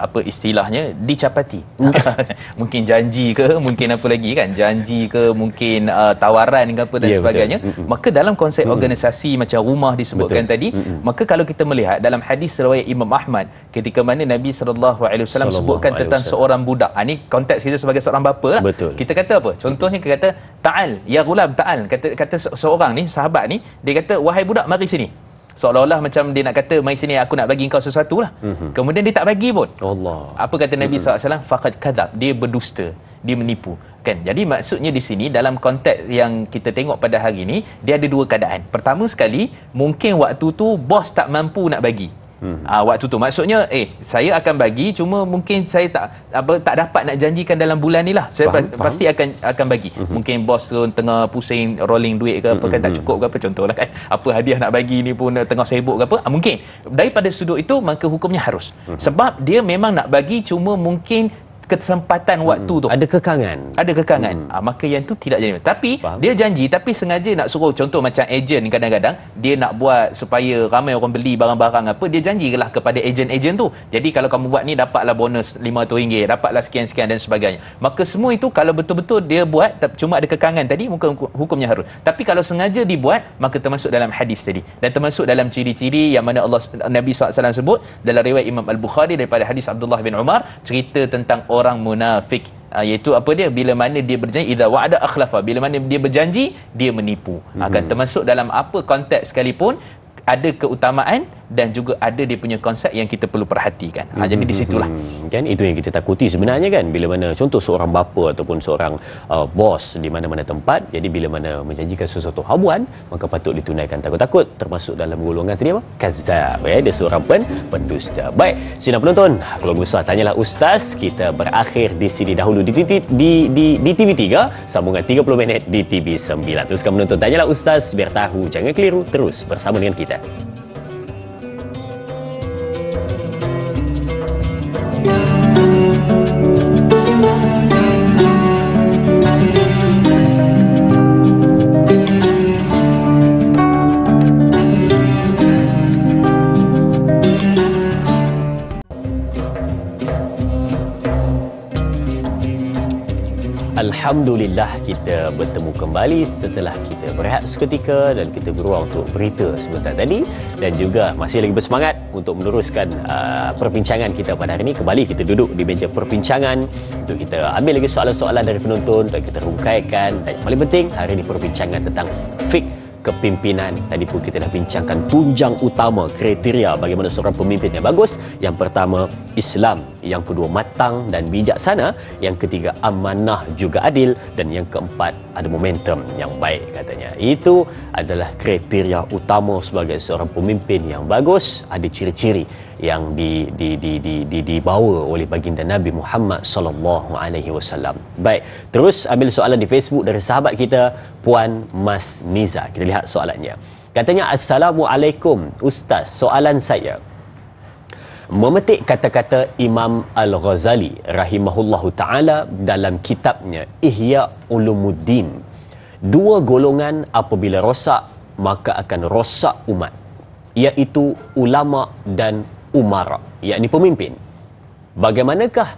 apa istilahnya, dicapati. Mungkin janji ke, mungkin apa lagi kan, janji ke, mungkin tawaran ke apa dan sebagainya. Maka dalam konsep organisasi macam rumah disebutkan tadi, maka kalau kita melihat dalam hadis riwayat Imam Ahmad ketika mana Nabi SAW sebutkan tentang seorang budak. Ni konteks kita sebagai seorang bapa lah. Betul. Kita kata apa? Contohnya kita kata ta'al ya ghulam, ta'al, kata seorang ni sahabat ni, dia kata wahai budak mari sini. Seolah-olah macam dia nak kata mari sini aku nak bagi kau sesuatu lah. Kemudian dia tak bagi pun. Allah. Apa kata Nabi SAW? Faqad kadzab, dia berdusta, dia menipu. Kan? Jadi maksudnya di sini dalam konteks yang kita tengok pada hari ini, dia ada 2 keadaan. Pertama sekali, mungkin waktu tu bos tak mampu nak bagi. Waktu tu maksudnya saya akan bagi, cuma mungkin saya tak dapat nak janjikan dalam bulan ni lah. Saya pasti akan bagi. Mungkin bos tu tengah pusing rolling duit ke apa kan, tak cukup ke apa contohlah kan. Apa hadiah nak bagi ni pun tengah sibuk ke apa. Mungkin daripada sudut itu maka hukumnya harus. Sebab dia memang nak bagi, cuma mungkin kesempatan waktu tu. Ada kekangan. Ada kekangan. Maka yang tu tidak jadi. Tapi dia janji, tapi sengaja nak suruh, contoh macam ejen kadang-kadang dia nak buat supaya ramai orang beli barang-barang apa, dia janjilah kepada ejen-ejen tu. Jadi kalau kamu buat ni dapatlah bonus RM500, dapatlah sekian-sekian dan sebagainya. Maka semua itu kalau betul-betul dia buat cuma ada kekangan tadi, mungkin hukumnya haram. Tapi kalau sengaja dibuat, maka termasuk dalam hadis tadi. Dan termasuk dalam ciri-ciri yang mana Nabi SAW sebut dalam riwayat Imam Al-Bukhari daripada hadis Abdullah bin Umar, cerita tentang orang munafik, iaitu apa dia, bila mana dia berjanji, idza wa'ada akhlafa, bila mana dia berjanji dia menipu. Akan termasuk dalam apa konteks sekalipun ada keutamaan dan juga ada dia punya konsep yang kita perlu perhatikan. Jadi di situlah kan itu yang kita takuti sebenarnya kan, bila mana contoh seorang bapa ataupun seorang bos di mana-mana tempat, jadi bila mana menjanjikan sesuatu habuan, maka patut ditunaikan. Takut-takut termasuk dalam golongan tadi apa? Kazzab, dia seorang pendusta. Baik, sidang penonton, keluarga besar Tanyalah Ustaz, kita berakhir di sini dahulu di TV3, sambungan 30 minit di TV9. Teruskan menonton Tanyalah Ustaz, biar tahu jangan keliru, terus bersama dengan kita. Alhamdulillah, kita bertemu kembali setelah kita berehat seketika dan kita beruang untuk berita sebentar tadi, dan juga masih lagi bersemangat untuk meneruskan perbincangan kita pada hari ini. Kembali kita duduk di meja perbincangan untuk kita ambil lagi soalan-soalan dari penonton dan kita rungkaikan, dan yang paling penting hari ini perbincangan tentang fiqh kepimpinan. Tadi pun kita dah bincangkan tunjang utama kriteria bagaimana seorang pemimpin yang bagus. Yang pertama, Islam. Yang kedua, matang dan bijaksana. Yang ketiga, amanah juga adil. Dan yang keempat, ada momentum yang baik katanya. Itu adalah kriteria utama sebagai seorang pemimpin yang bagus. Ada ciri-ciri yang dibawa oleh baginda Nabi Muhammad sallallahu alaihi wasallam. Baik, terus ambil soalan di Facebook dari sahabat kita Puan Mas Niza. Kita lihat soalannya. Katanya, Assalamualaikum Ustaz, soalan saya, memetik kata-kata Imam Al-Ghazali rahimahullahu taala dalam kitabnya Ihya Ulumuddin, dua golongan apabila rosak maka akan rosak umat, iaitu ulama dan umara, yakni pemimpin. Bagaimanakah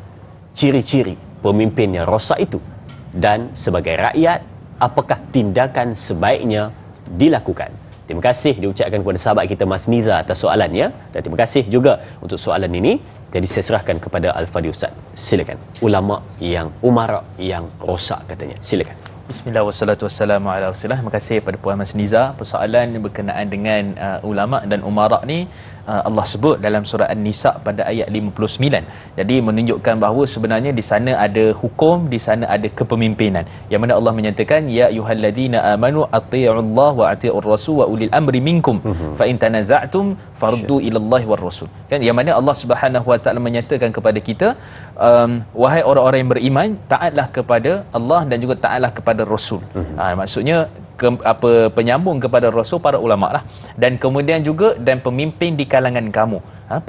ciri-ciri pemimpin yang rosak itu? Dan sebagai rakyat, apakah tindakan sebaiknya dilakukan? Terima kasih diucapkan kepada sahabat kita Mas Niza atas soalannya, dan terima kasih juga untuk soalan ini. Jadi saya serahkan kepada Al-Fadhil Ustaz. Silakan. Ulama yang umara yang rosak katanya. Silakan. Bismillah wassalatu wassalamu ala Rasulillah. Terima kasih kepada Puan Mas Niza. Persoalan berkenaan dengan ulama dan umara ni Allah sebut dalam surah An-Nisa pada ayat 59. Jadi menunjukkan bahawa sebenarnya di sana ada hukum, di sana ada kepemimpinan. Yang mana Allah menyatakan, ya ayyuhalladzina amanu atti'ullaha wa atti'ur rasul wa ulil amri minkum fa in tanaza'tum faruddu ilallahi war rasul. Kan, yang mana Allah Subhanahu wa taala menyatakan kepada kita, wahai orang-orang yang beriman, taatlah kepada Allah dan juga taatlah kepada Rasul. Maksudnya penyambung kepada Rasul, para ulama lah, dan kemudian juga dan pemimpin di kalangan kamu.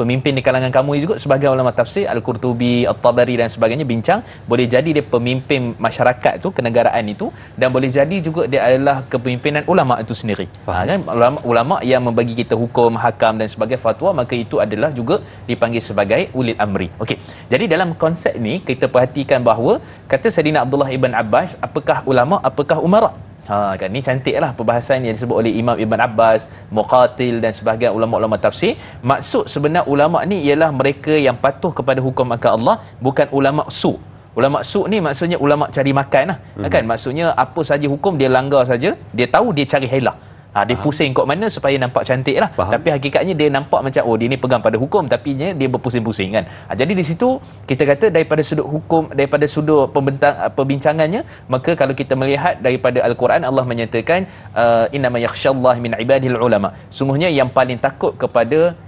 Pemimpin di kalangan kamu juga sebagai ulama tafsir Al-Qurtubi, At-Tabari dan sebagainya bincang, boleh jadi dia pemimpin masyarakat tu, kenegaraan itu, dan boleh jadi juga dia adalah kepemimpinan ulama itu sendiri. Kan, ulama yang membagi kita hukum, hakam dan sebagainya, fatwa, maka itu adalah juga dipanggil sebagai ulil amri. Okey. Jadi dalam konsep ni kita perhatikan bahawa kata Saidina Abdullah ibn Abbas, apakah ulama, apakah umara? Kan ni cantiklah perbahasan yang disebut oleh Imam Ibn Abbas, Muqatil dan sebagainya ulama-ulama tafsir. Maksud sebenar ulama ni ialah mereka yang patuh kepada hukum akan Allah, bukan ulama su. Ulama su ni maksudnya ulama cari makan lah. Kan, maksudnya apa saja hukum dia langgar saja, dia tahu, dia cari helah. Dia pusing kot mana supaya nampak cantik lah. Tapi hakikatnya dia nampak macam, oh dia ni pegang pada hukum, tapi dia berpusing-pusing kan. Jadi di situ kita kata daripada sudut hukum, daripada sudut perbincangannya, maka kalau kita melihat daripada Al-Quran, Allah menyatakan innama yakhsyallahi min ibadil ulama, sungguhnya yang paling takut kepada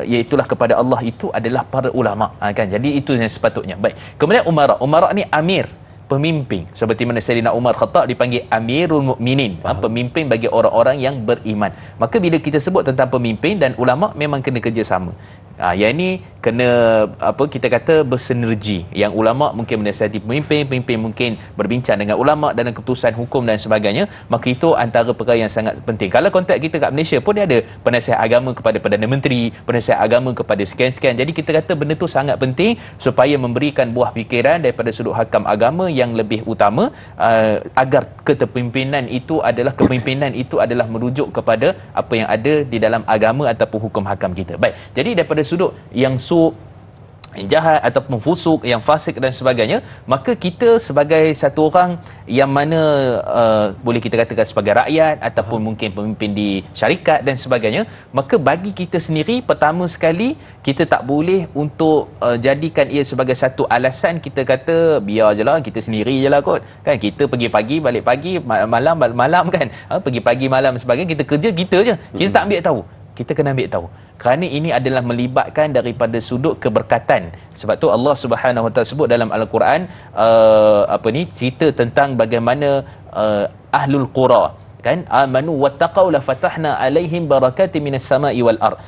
iaitulah kepada Allah itu adalah para ulama. Kan, jadi itu yang sepatutnya. Baik, kemudian umara ni amir, pemimpin, seperti mana Sayyidina Umar Khattab dipanggil Amirul Mukminin, pemimpin bagi orang-orang yang beriman. Maka bila kita sebut tentang pemimpin dan ulama, memang kena kerjasama. Yang ini kena kita kata bersinergi. Yang ulama mungkin menasihati pemimpin, pemimpin mungkin berbincang dengan ulama dalam keputusan hukum dan sebagainya. Maka itu antara perkara yang sangat penting. Kalau konteks kita kat Malaysia pun dia ada penasihat agama kepada Perdana Menteri, penasihat agama kepada sekian-sekian. Jadi kita kata benda tu sangat penting supaya memberikan buah fikiran daripada sudut hakam agama yang lebih utama, agar kepemimpinan itu adalah merujuk kepada apa yang ada di dalam agama ataupun hukum hakam kita. Baik. Jadi daripada sudut yang jahat ataupun fusuk, yang fasik dan sebagainya, maka kita sebagai satu orang yang mana boleh kita katakan sebagai rakyat ataupun mungkin pemimpin di syarikat dan sebagainya, maka bagi kita sendiri pertama sekali kita tak boleh untuk jadikan ia sebagai satu alasan kita kata biar je lah, kita sendiri je lah kot kan, kita pergi pagi balik pagi, malam balik malam kan, pergi pagi malam sebagainya, kita kerja kita je, kita tak ambil tahu. Kita kena ambil tahu kerana ini adalah melibatkan daripada sudut keberkatan. Sebab tu Allah Subhanahu Wa Taala sebut dalam Al-Quran cerita tentang bagaimana ahlul qura kan, amanu wattaqau la fatahna alaihim barakatin minas sama'i wal ard,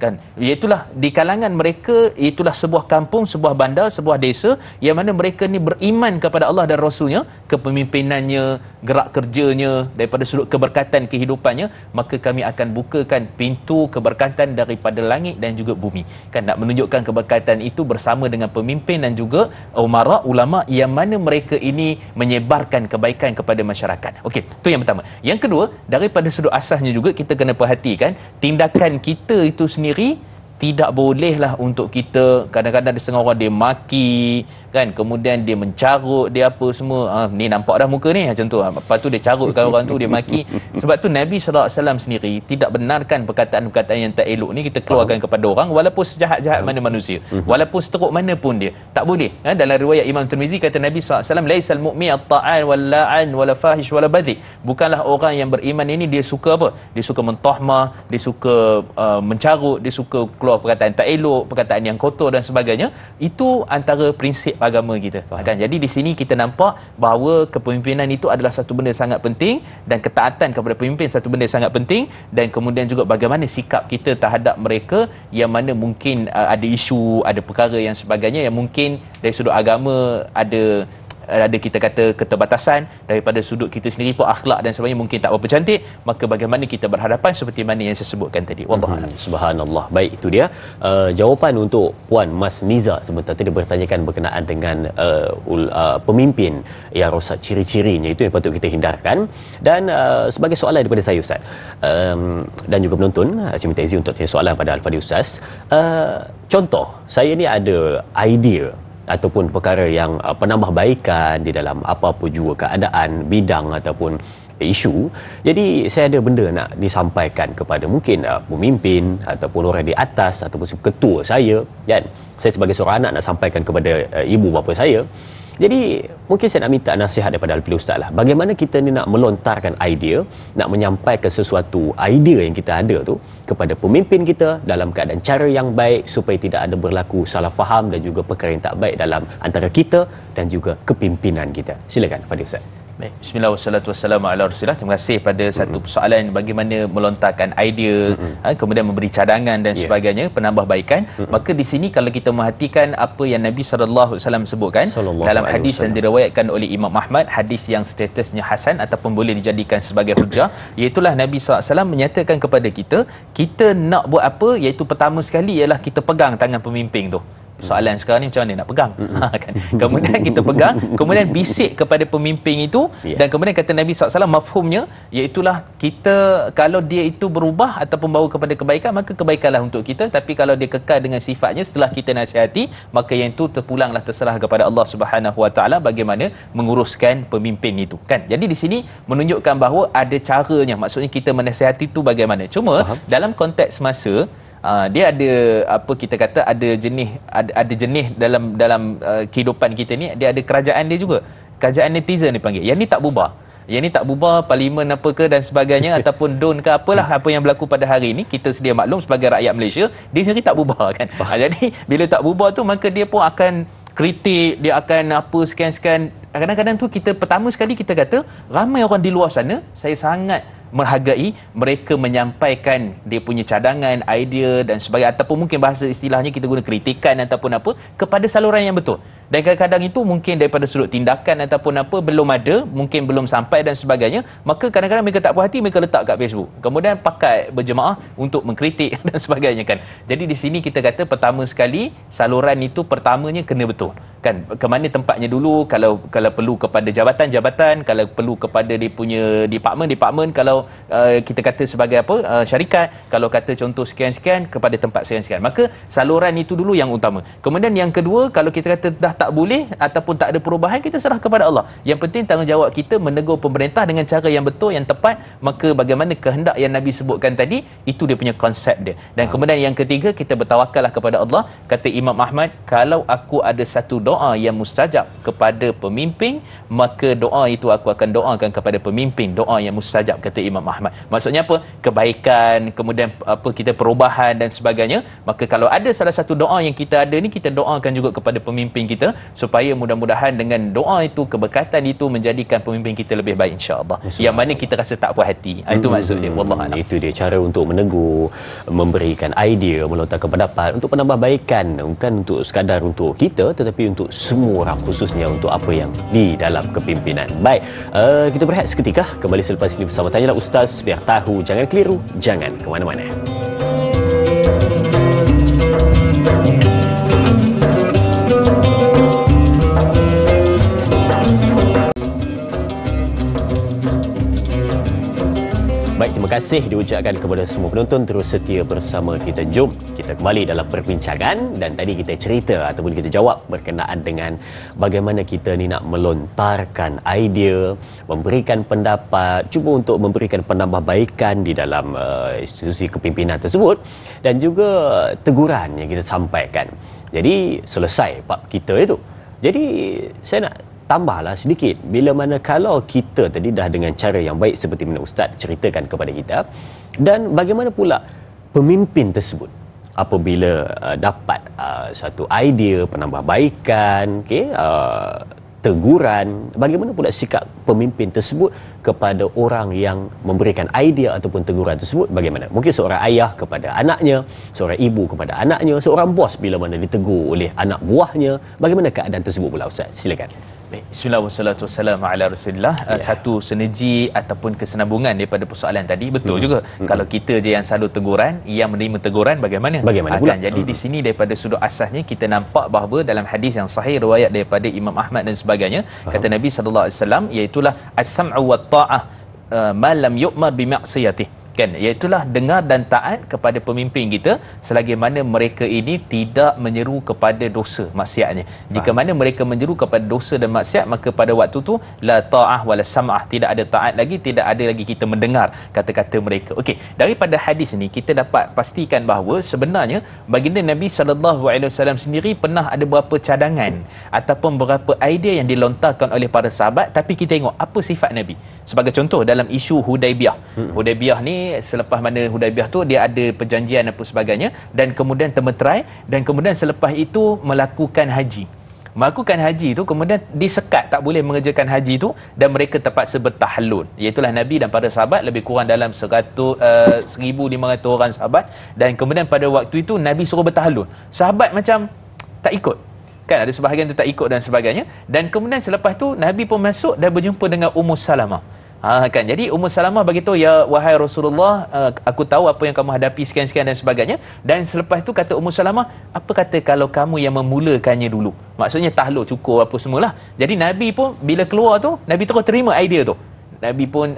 kan, iaitulah di kalangan mereka, itulah sebuah kampung, sebuah bandar, sebuah desa yang mana mereka ni beriman kepada Allah dan Rasulnya, kepemimpinannya, gerak kerjanya, daripada sudut keberkatan kehidupannya, maka kami akan bukakan pintu keberkatan daripada langit dan juga bumi, kan, nak menunjukkan keberkatan itu bersama dengan pemimpin dan juga umara, ulama yang mana mereka ini menyebarkan kebaikan kepada masyarakat. Okey, tu yang pertama. Yang kedua, daripada sudut asasnya juga kita kena perhatikan tindakan kita itu sendiri tidak bolehlah untuk kita, kadang-kadang ada setengah orang dia maki kan, kemudian dia mencarut, dia apa semua, ni nampak dah muka ni macam tu, lepas tu dia carutkan orang tu, dia maki. Sebab tu Nabi SAW sendiri tidak benarkan perkataan-perkataan yang tak elok ni kita keluarkan kepada orang, walaupun sejahat-jahat mana manusia, walaupun seteruk mana pun dia, tak boleh. Dalam riwayat Imam Tirmizi kata Nabi SAW, laisal mu'min at-ta'an wal la'an wala fahish wala badhi, bukanlah orang yang beriman ini dia suka apa, dia suka mentahmah, dia suka mencarut, dia suka keluar perkataan tak elok, perkataan yang kotor dan sebagainya. Itu antara prinsip agama kita. Kan? Jadi di sini kita nampak bahawa kepemimpinan itu adalah satu benda sangat penting, dan ketaatan kepada pemimpin satu benda sangat penting, dan kemudian juga bagaimana sikap kita terhadap mereka yang mana mungkin ada isu, ada perkara yang sebagainya yang mungkin dari sudut agama ada kita kata keterbatasan, daripada sudut kita sendiri pun akhlak dan sebagainya mungkin tak berapa cantik, maka bagaimana kita berhadapan seperti mana yang saya sebutkan tadi. Wallahu a'lam. Subhanallah. Baik, itu dia jawapan untuk Puan Mas Niza sebentar tadi bertanyakan berkenaan dengan pemimpin yang rosak, ciri-cirinya itu yang patut kita hindarkan. Dan sebagai soalan daripada saya Ustaz, dan juga penonton, saya minta izin untuk tanya soalan pada Al-Fadhil Ustaz. Contoh, saya ni ada idea ataupun perkara yang penambahbaikan di dalam apa-apa jua keadaan, bidang ataupun isu. Jadi saya ada benda nak disampaikan kepada mungkin pemimpin ataupun orang di atas ataupun ketua saya, kan. Saya sebagai seorang anak nak sampaikan kepada ibu bapa saya. Jadi mungkin saya nak minta nasihat daripada Al-Fadhil Ustaz lah. Bagaimana kita ni nak melontarkan idea, nak menyampaikan sesuatu idea yang kita ada tu kepada pemimpin kita dalam keadaan cara yang baik supaya tidak ada berlaku salah faham dan juga perkara yang tak baik dalam antara kita dan juga kepimpinan kita. Silakan Fadhil Ustaz. Baik, bismillah wassalatu wassalamu ala rasulillah. Terima kasih pada satu persoalan bagaimana melontarkan idea, kemudian memberi cadangan dan sebagainya, penambahbaikan. Maka di sini kalau kita merhatikan apa yang Nabi SAW sebutkan dalam hadis yang diriwayatkan oleh Imam Ahmad, hadis yang statusnya hasan ataupun boleh dijadikan sebagai hujah, iaitulah Nabi SAW menyatakan kepada kita, kita nak buat apa, iaitu pertama sekali ialah kita pegang tangan pemimpin tu. Soalan sekarang ni macam mana nak pegang, kan? Kemudian kita pegang, kemudian bisik kepada pemimpin itu, dan kemudian kata Nabi SAW, mafhumnya iaitulah kita, kalau dia itu berubah ataupun bawa kepada kebaikan, maka kebaikanlah untuk kita. Tapi kalau dia kekal dengan sifatnya setelah kita nasihati, maka yang itu terpulanglah, terserah kepada Allah Subhanahu Wa Taala bagaimana menguruskan pemimpin itu, kan. Jadi di sini menunjukkan bahawa ada caranya, maksudnya kita menasihati itu bagaimana. Cuma dalam konteks masa, dia ada apa kita kata, ada jenis dalam kehidupan kita ni, dia ada kerajaan dia juga, kerajaan netizen dipanggil. Yang ni tak bubar, yang ni tak bubar, parlimen apa ke dan sebagainya ataupun DUN ke apalah, apa yang berlaku pada hari ini, kita sedia maklum sebagai rakyat Malaysia, dia sendiri tak bubar, kan. Jadi bila tak bubar tu, maka dia pun akan kritik, dia akan apa sekian-sekian. Kadang-kadang tu kita pertama sekali kita kata, ramai orang di luar sana, saya sangat menghargai mereka menyampaikan dia punya cadangan, idea dan sebagainya, ataupun mungkin bahasa istilahnya kita guna kritikan ataupun apa kepada saluran yang betul. Dan kadang-kadang itu mungkin daripada sudut tindakan ataupun apa belum ada, mungkin belum sampai dan sebagainya, maka kadang-kadang mereka tak puas hati, mereka letak kat Facebook. Kemudian pakai berjemaah untuk mengkritik dan sebagainya kan. Jadi di sini kita kata pertama sekali saluran itu pertamanya kena betul. Kan ke mana tempatnya dulu, kalau perlu kepada jabatan-jabatan, kalau perlu kepada dia punya department, kalau kita kata sebagai apa syarikat, kalau kata contoh sekian-sekian kepada tempat sekian-sekian. Maka saluran itu dulu yang utama. Kemudian yang kedua, kalau kita kata dah tak boleh ataupun tak ada perubahan, kita serah kepada Allah. Yang penting tanggungjawab kita menegur pemerintah dengan cara yang betul, yang tepat. Maka bagaimana kehendak yang Nabi sebutkan tadi, itu dia punya konsep dia. Dan kemudian yang ketiga, kita bertawakallah kepada Allah. Kata Imam Ahmad, kalau aku ada satu doa yang mustajab kepada pemimpin, maka doa itu aku akan doakan kepada pemimpin, doa yang mustajab, kata Imam Ahmad. Maksudnya apa? Kebaikan, kemudian apa kita perubahan dan sebagainya. Maka kalau ada salah satu doa yang kita ada ni, kita doakan juga kepada pemimpin kita, supaya mudah-mudahan dengan doa itu, keberkatan itu menjadikan pemimpin kita lebih baik insya-Allah. Yang mana kita rasa tak puas hati. Itu maksud dia. Wallahualam. Itu dia cara untuk menegur, memberikan idea, melontarkan pendapat untuk penambahbaikan, bukan untuk sekadar untuk kita tetapi untuk semua orang, khususnya untuk apa yang di dalam kepimpinan. Baik, kita berehat seketika, kembali selepas ini bersama Tanyalah Ustaz, biar tahu, jangan keliru, jangan ke mana-mana. Baik, terima kasih diucapkan kepada semua penonton terus setia bersama kita. Jom kita kembali dalam perbincangan, dan tadi kita cerita ataupun kita jawab berkenaan dengan bagaimana kita ni nak melontarkan idea, memberikan pendapat, cuba untuk memberikan penambahbaikan di dalam institusi kepimpinan tersebut, dan juga teguran yang kita sampaikan. Jadi selesai bab kita itu. Jadi saya nak tambahlah sedikit, bila mana kalau kita tadi dah dengan cara yang baik seperti mana Ustaz ceritakan kepada kita, dan bagaimana pula pemimpin tersebut apabila dapat satu idea penambahbaikan, teguran, bagaimana pula sikap pemimpin tersebut kepada orang yang memberikan idea ataupun teguran tersebut, bagaimana? Mungkin seorang ayah kepada anaknya, seorang ibu kepada anaknya, seorang bos bila mana ditegur oleh anak buahnya, bagaimana keadaan tersebut pula Ustaz? Silakan. Baik, bismillah wassalatu wassalamu ala rasulillah. Satu sinergi ataupun kesenambungan daripada persoalan tadi, betul juga. Kalau kita je yang selalu teguran, yang menerima teguran, bagaimana pula? Jadi di sini daripada sudut asasnya kita nampak bahawa dalam hadis yang sahih riwayat daripada Imam Ahmad dan sebagainya, kata Nabi sallallahu alaihi wasallam, iaitulah as-sam'u wat ta'ah ma lam yu'mar bi ma'siyatih, kan, iaitulah dengar dan taat kepada pemimpin kita selagi mana mereka ini tidak menyeru kepada dosa maksiatnya. Jika mana mereka menyeru kepada dosa dan maksiat, maka pada waktu tu la ta'ah wala sam'ah, tidak ada taat lagi, tidak ada lagi kita mendengar kata-kata mereka. Okey, daripada hadis ni kita dapat pastikan bahawa sebenarnya baginda Nabi SAW sendiri pernah ada beberapa cadangan ataupun beberapa idea yang dilontarkan oleh para sahabat, tapi kita tengok apa sifat Nabi. Sebagai contoh dalam isu Hudaibiyah. Hudaibiyah ni selepas mana Hudaibiyah tu dia ada perjanjian apa sebagainya, dan kemudian termeterai, dan kemudian selepas itu melakukan haji. Melakukan haji tu kemudian disekat, tak boleh mengerjakan haji tu, dan mereka terpaksa bertahallul. Iaitulah Nabi dan para sahabat lebih kurang dalam 1,500 orang sahabat, dan kemudian pada waktu itu Nabi suruh bertahallul. Sahabat macam tak ikut. Kan ada sebahagian tu tak ikut dan sebagainya, dan kemudian selepas tu Nabi pun masuk dan berjumpa dengan Ummu Salamah. Kan, jadi Ummu Salamah beritahu, ya wahai Rasulullah, aku tahu apa yang kamu hadapi sekian-sekian dan sebagainya. Dan selepas tu kata Ummu Salamah, apa kata kalau kamu yang memulakannya dulu? Maksudnya tahlul, cukur apa semualah. Jadi Nabi pun bila keluar tu, Nabi terus terima idea tu. Nabi pun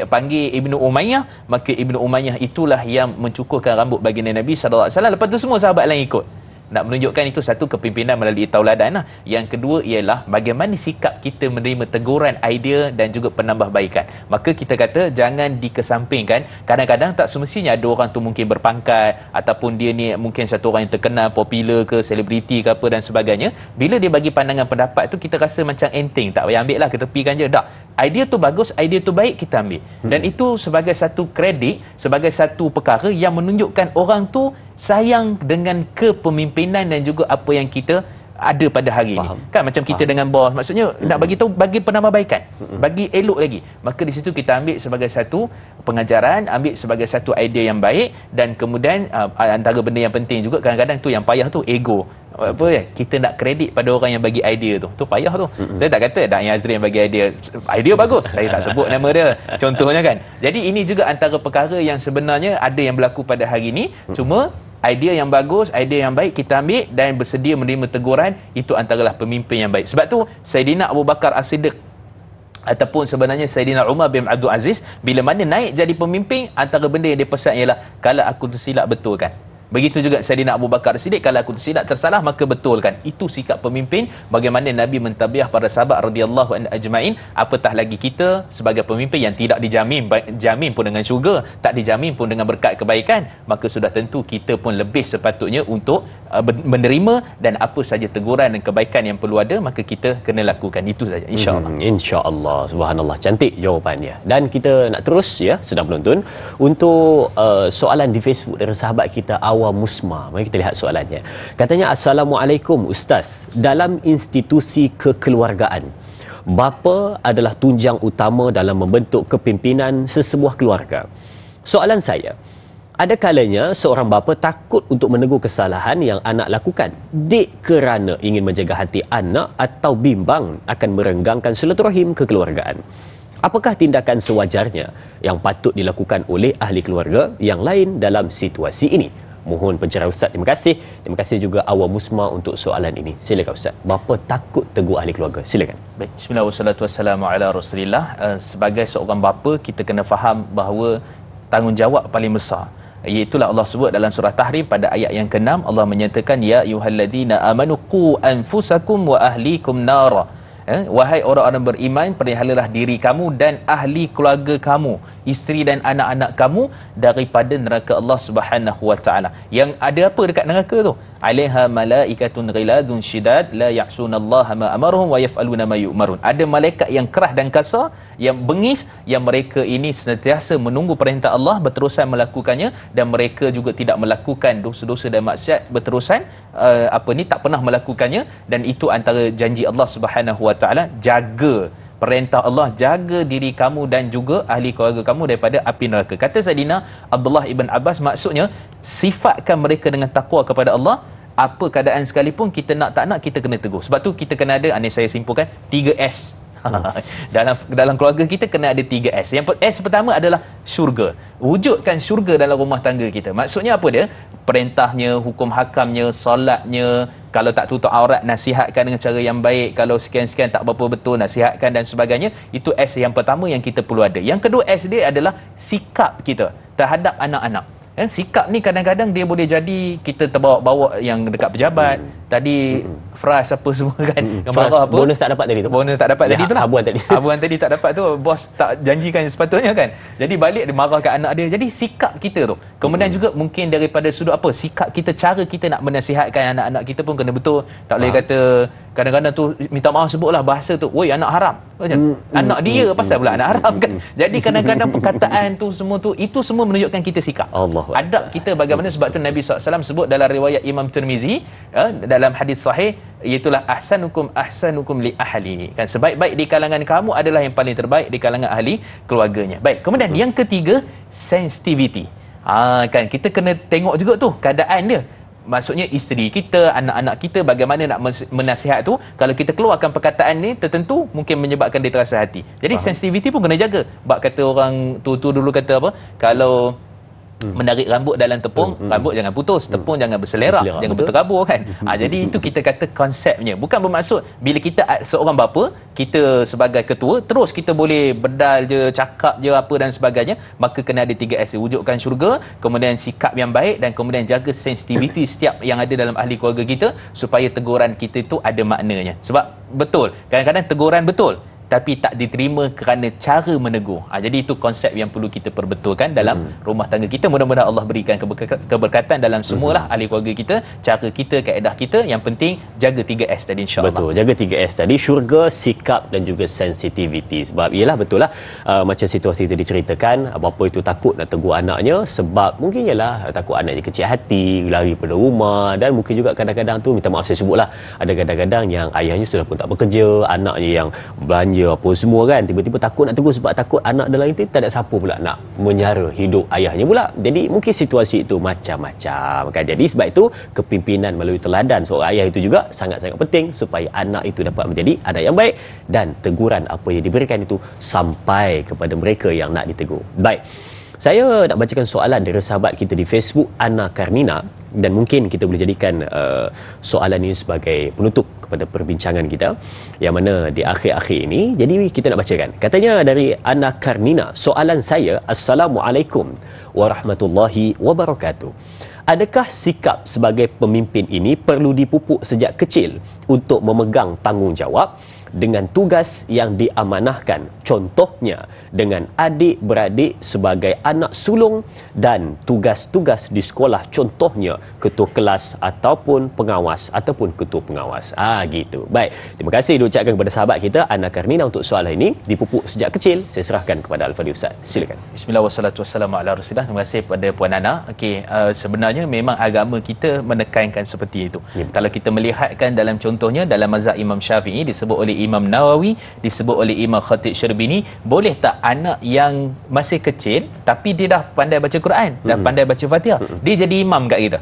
panggil Ibnu Umayyah, maka Ibnu Umayyah itulah yang mencukurkan rambut baginda Nabi sallallahu alaihi wasallam. Lepas tu semua sahabat lain ikut. Nak menunjukkan itu satu kepimpinan melalui tauladan lah. Yang kedua ialah bagaimana sikap kita menerima teguran, idea dan juga penambahbaikan. Maka kita kata jangan dikesampingkan. Kadang-kadang tak semestinya ada orang tu mungkin berpangkat ataupun dia ni mungkin satu orang yang terkenal, popular ke, selebriti ke apa dan sebagainya. Bila dia bagi pandangan pendapat tu kita rasa macam enteng, tak payah ambil lah, ketepikan je. Tak. Idea tu bagus, idea tu baik, kita ambil. Dan itu sebagai satu kredit, sebagai satu perkara yang menunjukkan orang tu sayang dengan kepemimpinan dan juga apa yang kita ada pada hari ini. Kan macam kita dengan bos, maksudnya nak bagi tahu, bagi penambahbaikan, bagi elok lagi. Maka di situ kita ambil sebagai satu pengajaran, ambil sebagai satu idea yang baik. Dan kemudian antara benda yang penting juga, kadang-kadang tu yang payah tu ego. Apa ya, kita nak kredit pada orang yang bagi idea tu payah tu. Saya tak kata Dai Azri yang bagi idea bagus, saya tak sebut nama dia contohnya kan. Jadi ini juga antara perkara yang sebenarnya ada yang berlaku pada hari ini. Cuma idea yang bagus, idea yang baik kita ambil dan bersedia menerima teguran, itu antaralah pemimpin yang baik. Sebab tu Saidina Abu Bakar As-Siddiq ataupun sebenarnya Saidina Umar bin Abdul Aziz, bila mana naik jadi pemimpin, antara benda yang dia pesan ialah, kalau aku tersilap betulkan. Begitu juga Saidina Abu Bakar As-Siddiq, kalau aku tersilap tersalah maka betulkan. Itu sikap pemimpin, bagaimana Nabi mentabiah para sahabat radhiyallahu anhu ajma'in. Apatah lagi kita sebagai pemimpin yang tidak dijamin pun dengan syurga, tak dijamin pun dengan berkat kebaikan, maka sudah tentu kita pun lebih sepatutnya untuk menerima, dan apa saja teguran dan kebaikan yang perlu ada, maka kita kena lakukan. Itu saja, insya-Allah. Insya-Allah, subhanallah, cantik jawapannya. Dan kita nak terus ya, sedang menonton untuk soalan di Facebook dari sahabat kita Awa Musma. Mari kita lihat soalannya. Katanya, Assalamualaikum Ustaz. Dalam institusi kekeluargaan, bapa adalah tunjang utama dalam membentuk kepimpinan sesebuah keluarga. Soalan saya, ada kalanya seorang bapa takut untuk menegur kesalahan yang anak lakukan, dek kerana ingin menjaga hati anak atau bimbang akan merenggangkan silaturahim kekeluargaan. Apakah tindakan sewajarnya yang patut dilakukan oleh ahli keluarga yang lain dalam situasi ini? Mohon pencerahan Ustaz. Terima kasih. Terima kasih juga Awa Musma untuk soalan ini. Silakan Ustaz. Bapa takut tegur ahli keluarga. Silakan. Baik, bismillah wassalatu wassalamu ala Rasulillah. Sebagai seorang bapa, kita kena faham bahawa tanggungjawab paling besar, iaitulah Allah sebut dalam surah Tahrim pada ayat yang ke-6, Allah menyatakan, ya ayyuhallazina amanu qu anfusakum wa ahlikum nara. Wahai orang-orang beriman, peliharalah diri kamu dan ahli keluarga kamu, isteri dan anak-anak kamu daripada neraka Allah Subhanahu wa taala. Yang ada apa dekat neraka tu? Alaiha malaikatun ghiladun syidad la ya'sunallaha ma amaruhum wa yaf'aluna ma yu'marun. Ada malaikat yang keras dan kasar, yang bengis, yang mereka ini senantiasa menunggu perintah Allah, berterusan melakukannya, dan mereka juga tidak melakukan dosa-dosa dan maksiat berterusan tak pernah melakukannya. Dan itu antara janji Allah Subhanahu wa taala, jaga perintah Allah, jaga diri kamu dan juga ahli keluarga kamu daripada api neraka. Kata Saidina Abdullah ibn Abbas, maksudnya sifatkan mereka dengan takwa kepada Allah, apa keadaan sekalipun, kita nak tak nak kita kena tegur. Sebab tu kita kena ada, ini saya simpulkan, 3S. dalam keluarga kita kena ada 3S. Yang S pertama adalah syurga. Wujudkan syurga dalam rumah tangga kita. Maksudnya apa dia? Perintahnya, hukum hakamnya, solatnya, kalau tak tutup aurat, nasihatkan dengan cara yang baik, kalau sekian-sekian tak berapa betul, nasihatkan dan sebagainya. Itu S yang pertama yang kita perlu ada. Yang kedua S dia adalah sikap kita terhadap anak-anak. Sikap ni kadang-kadang dia boleh jadi kita terbawa-bawa yang dekat pejabat. Tadi Fras apa semua kan, yang marah apa, bonus tak dapat tadi tu, bonus tak dapat tadi tu lah, habuan tadi tak dapat tu, bos tak janjikan sepatutnya kan. Jadi balik dia marah kat anak dia. Jadi sikap kita tu, kemudian juga mungkin daripada sudut apa, sikap kita, cara kita nak menasihatkan anak-anak kita pun kena betul. Tak boleh kata kadang-kadang tu minta maaf, sebutlah bahasa tu, woi anak haram, macam anak dia pasal pula anak haram kan. Jadi kadang-kadang perkataan tu semua tu, itu semua menunjukkan kita sikap, adab kita bagaimana. Sebab tu Nabi SAW sebut dalam riwayat Imam Tirmizi, dalam hadis sahih, iaitulah ahsanukum li ahli, kan, sebaik-baik di kalangan kamu adalah yang paling terbaik di kalangan ahli keluarganya. Baik, kemudian yang ketiga, sensitivity. Kan kita kena tengok juga tu keadaan dia. Maksudnya isteri kita, anak-anak kita, bagaimana nak menasihat tu. Kalau kita keluarkan perkataan ni, tertentu mungkin menyebabkan dia terasa hati. Jadi sensitivity pun kena jaga. Bab kata orang tu dulu kata apa, kalau menarik rambut dalam tepung, rambut jangan putus, tepung jangan berselerak, jangan berterabur kan. Jadi itu kita kata konsepnya. Bukan bermaksud bila kita seorang bapa, kita sebagai ketua terus kita boleh bedal je, cakap je apa dan sebagainya. Maka kena ada 3S, wujudkan syurga, kemudian sikap yang baik, dan kemudian jaga sensitivity setiap yang ada dalam ahli keluarga kita, supaya teguran kita itu ada maknanya. Sebab betul, kadang-kadang teguran betul, tapi tak diterima kerana cara menegur. Jadi itu konsep yang perlu kita perbetulkan dalam rumah tangga kita. Mudah-mudahan Allah berikan keberkatan dalam semualah ahli keluarga kita, cara kita, kaedah kita. Yang penting jaga 3S tadi, insya-Allah. Betul, jaga 3S tadi, syurga, sikap dan juga sensitivity. Sebab ialah betul lah, macam situasi tadi ceritakan, bapa itu takut nak tegur anaknya sebab mungkin ialah takut anaknya kecil hati, lari pada rumah, dan mungkin juga kadang-kadang tu, minta maaf saya sebutlah, ada kadang-kadang yang ayahnya sudah pun tak bekerja, anaknya yang belanja apa semua kan, tiba-tiba takut nak tegur sebab takut anak dalam itu tak ada siapa pula nak menyara hidup ayahnya pula. Jadi mungkin situasi itu macam-macam kan. Jadi sebab itu kepimpinan melalui teladan seorang ayah itu juga sangat-sangat penting supaya anak itu dapat menjadi anak yang baik, dan teguran apa yang diberikan itu sampai kepada mereka yang nak ditegur. Baik, saya nak bacakan soalan dari sahabat kita di Facebook, Anna Karnina, dan mungkin kita boleh jadikan soalan ini sebagai penutup kepada perbincangan kita yang mana di akhir-akhir ini. Jadi kita nak bacakan. Katanya dari Anna Karnina, soalan saya, Assalamualaikum warahmatullahi wabarakatuh. Adakah sikap sebagai pemimpin ini perlu dipupuk sejak kecil untuk memegang tanggungjawab dengan tugas yang diamanahkan, contohnya dengan adik-beradik sebagai anak sulung dan tugas-tugas di sekolah, contohnya ketua kelas ataupun pengawas ataupun ketua pengawas. Gitu. Baik, terima kasih diucapkan kepada sahabat kita Anna Karnina untuk soalan ini. Dipupuk sejak kecil, saya serahkan kepada Al-Fadhil Ustaz. Silakan. Bismillah wassalatu wassalamu ala Rasulillah. Terima kasih kepada Puan Ana. Okey, sebenarnya memang agama kita menekankan seperti itu. Kalau kita melihatkan dalam contohnya dalam mazhab Imam Syafi'i disebut oleh Imam Nawawi, disebut oleh Imam Khatib Syarbini, boleh tak anak yang masih kecil tapi dia dah pandai baca Quran, dah pandai baca Fatihah, dia jadi imam kat kita?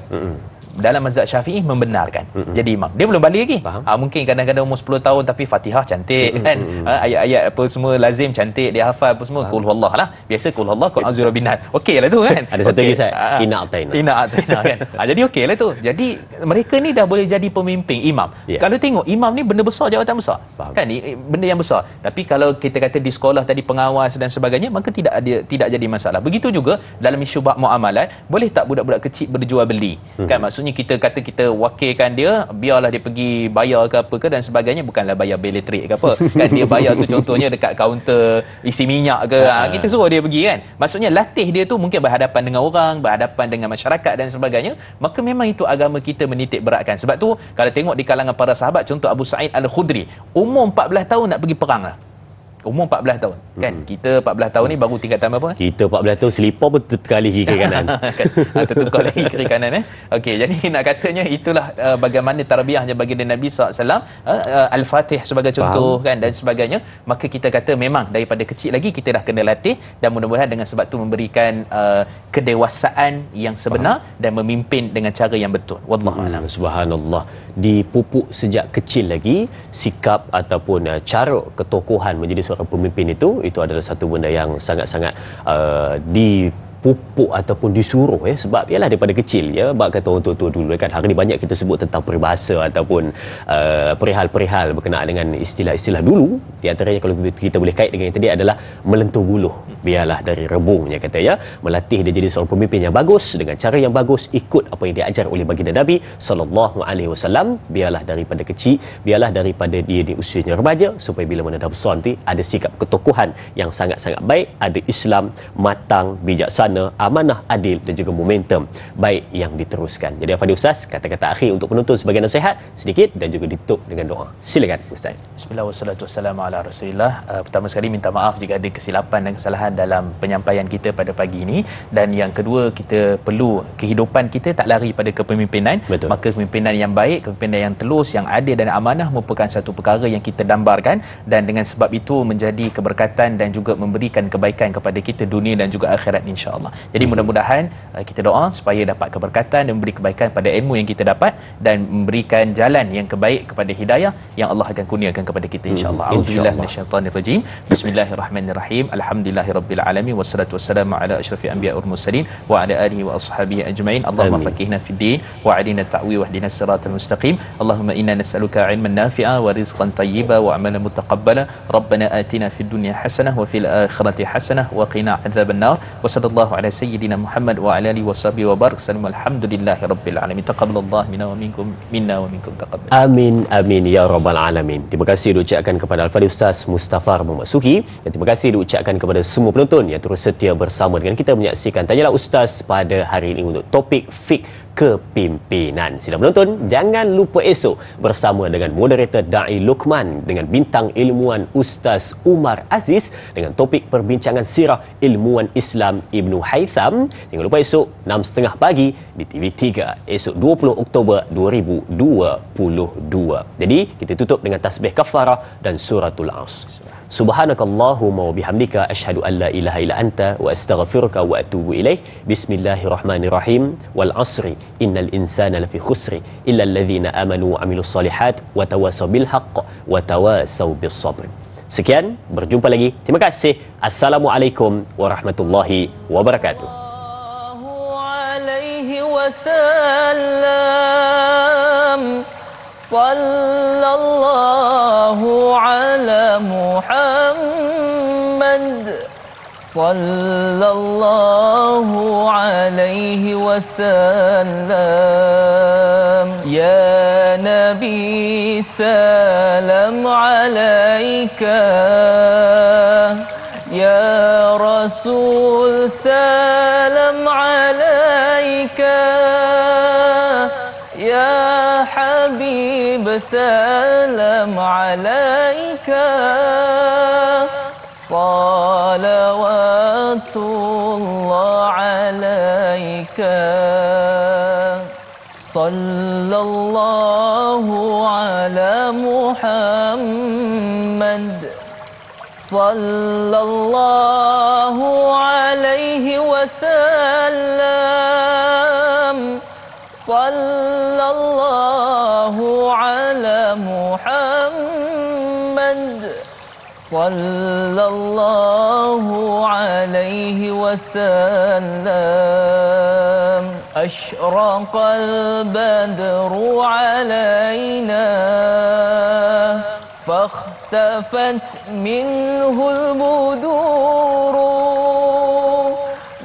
Dalam mazhab Syafi'i membenarkan jadi imam. Dia belum balik lagi. Mungkin kadang-kadang umur 10 tahun tapi Fatihah cantik kan. Ayat-ayat apa semua lazim cantik, dia hafal apa semua. Qul huwallah lah. Biasa qul huwallah, qul a'udzu birabbin nas. Okeylah tu kan. Ada satu lagi Ustaz, Inna A'taina kan. Jadi okeylah tu. Jadi mereka ni dah boleh jadi pemimpin, imam. Kalau tengok imam ni benda besar, jawatan besar. Kan, benda yang besar. Tapi kalau kita kata di sekolah tadi pengawas dan sebagainya, maka tidak jadi masalah. Begitu juga dalam isu bab muamalat, boleh tak budak-budak kecil berjual beli? Kan maksudnya kita kata kita wakilkan dia, biarlah dia pergi bayar ke apa ke dan sebagainya, bukanlah bayar bil elektrik ke apa kan, dia bayar tu contohnya dekat kaunter isi minyak ke, kita suruh dia pergi kan. Maksudnya latih dia tu mungkin berhadapan dengan orang, berhadapan dengan masyarakat dan sebagainya. Maka memang itu agama kita menitik beratkan. Sebab tu kalau tengok di kalangan para sahabat, contoh Abu Sa'id Al-Khudri, umur 14 tahun nak pergi perang lah. Umur 14 tahun kan. Kita 14 tahun ni baru tingkatan berapa? Kita 14 tahun selipar pun terkali kiri kanan. Tertukar lagi kiri kanan Okey, jadi nak katanya itulah bagaimana tarbiyahnya baginda Nabi SAW, Al-Fatih sebagai contoh kan dan sebagainya. Maka kita kata memang daripada kecil lagi kita dah kena latih, dan mudah-mudahan dengan sebab tu memberikan kedewasaan yang sebenar dan memimpin dengan cara yang betul. Wallahu a'lam. Subhanallah. Dipupuk sejak kecil lagi sikap ataupun cara ketokohan menjadi seorang pemimpin itu adalah satu benda yang sangat-sangat dipupuk ataupun disuruh sebab ialah daripada kecil bab kata orang tua-tua dulu kan, hari ni banyak kita sebut tentang peribahasa ataupun perihal-perihal berkenaan dengan istilah-istilah dulu. Di antaranya kalau kita boleh kait dengan yang tadi adalah melentur buluh biarlah dari rebungnya, kata melatih dia jadi seorang pemimpin yang bagus dengan cara yang bagus, ikut apa yang diajar oleh baginda Nabi sallallahu alaihi wasallam. Biarlah daripada kecil, biarlah daripada dia di usianya remaja, supaya bila mana dah besar nanti ada sikap ketokohan yang sangat-sangat baik, ada Islam matang, bijaksana, amanah, adil dan juga momentum baik yang diteruskan. Jadi Al-Fadhil Ustaz, kata-kata akhir untuk penonton sebagai nasihat sedikit dan juga ditutup dengan doa. Silakan Ustaz. Bismillah wassalatu wassalamu ala Rasulillah. Pertama sekali minta maaf jika ada kesilapan dan kesalahan dalam penyampaian kita pada pagi ini, dan yang kedua kita perlu kehidupan kita tak lari pada kepemimpinan. Betul. Maka kepemimpinan yang baik, kepemimpinan yang telus, yang adil dan amanah merupakan satu perkara yang kita dambarkan, dan dengan sebab itu menjadi keberkatan dan juga memberikan kebaikan kepada kita dunia dan juga akhirat insya-Allah. Jadi mudah-mudahan kita doa supaya dapat keberkatan dan memberi kebaikan pada ilmu yang kita dapat dan memberikan jalan yang kebaik kepada hidayah yang Allah akan kurniakan kepada kita insya-Allah. A'udzubillahi minasyaitanirrajim. Bismillahirrahmanirrahim. Alhamdulillahirabbil alamin wassalatu wassalamu ala asyrafil anbiya'i wal mursalin wa ala alihi wa ashabihi ajma'in. Allahumma faqihna fid din wa 'alina ta'wi wahdina siratal mustaqim. Allahumma inna nas'aluka 'ilman nafi'a wa rizqan tayyiba wa 'amalan mutaqabbala. Rabbana atina fid dunya hasanah wa fil akhirati hasanah wa qina adzabannar. Wa sallallahu sallallahu ala sayyidina Muhammad wa ala alihi washabihi wa barik sallam. Alhamdulillahirabbil alamin. Taqabbalallahu minna wa minkum taqabbal. Amin amin ya rabbal alamin. Terima kasih diucapkan kepada Al-Fadhil Ustaz Mustafa Muhammad Suki, dan terima kasih diucapkan kepada semua penonton yang terus setia bersama dengan kita menyaksikan Tanyalah Ustaz pada hari ini untuk topik fiqh kepimpinan. Sila menonton, jangan lupa esok bersama dengan moderator Da'i Luqman dengan bintang ilmuwan Ustaz Umar Aziz dengan topik perbincangan sirah ilmuwan Islam Ibnu Haytham. Jangan lupa esok 6.30 pagi di TV3, esok 20 Oktober 2022. Jadi kita tutup dengan tasbih kafarah dan suratul Asr. Subhanakallahumma wa bihamdika asyhadu an la ilaha illa anta wa astaghfiruka wa atubu ilaih. Bismillahirrahmanirrahim. Wal asri innal insana lafi khusri illa alladhina amanu wa amilus solihat wa tawasaw bil haqq wa tawasaw bis sabr. Sekian, berjumpa lagi. Terima kasih. Assalamualaikum warahmatullahi wabarakatuh. Alaihi wasallam. Sallallahu ala Muhammad. Sallallahu alaihi wasallam. Ya Nabi salam alaika. Ya Rasul salam alaika. Ya Habib salam alaika. Salawatullah alaika. Sallallahu ala Muhammad. Sallallahu alaihi wasallam. Sallallahu ala Muhammad. Sallallahu alaihi wasallam. Ashraqal badru alaina fakhhtafat minhul buduru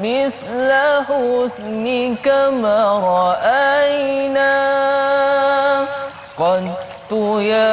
misla husnika ma ra'ayna qattu ya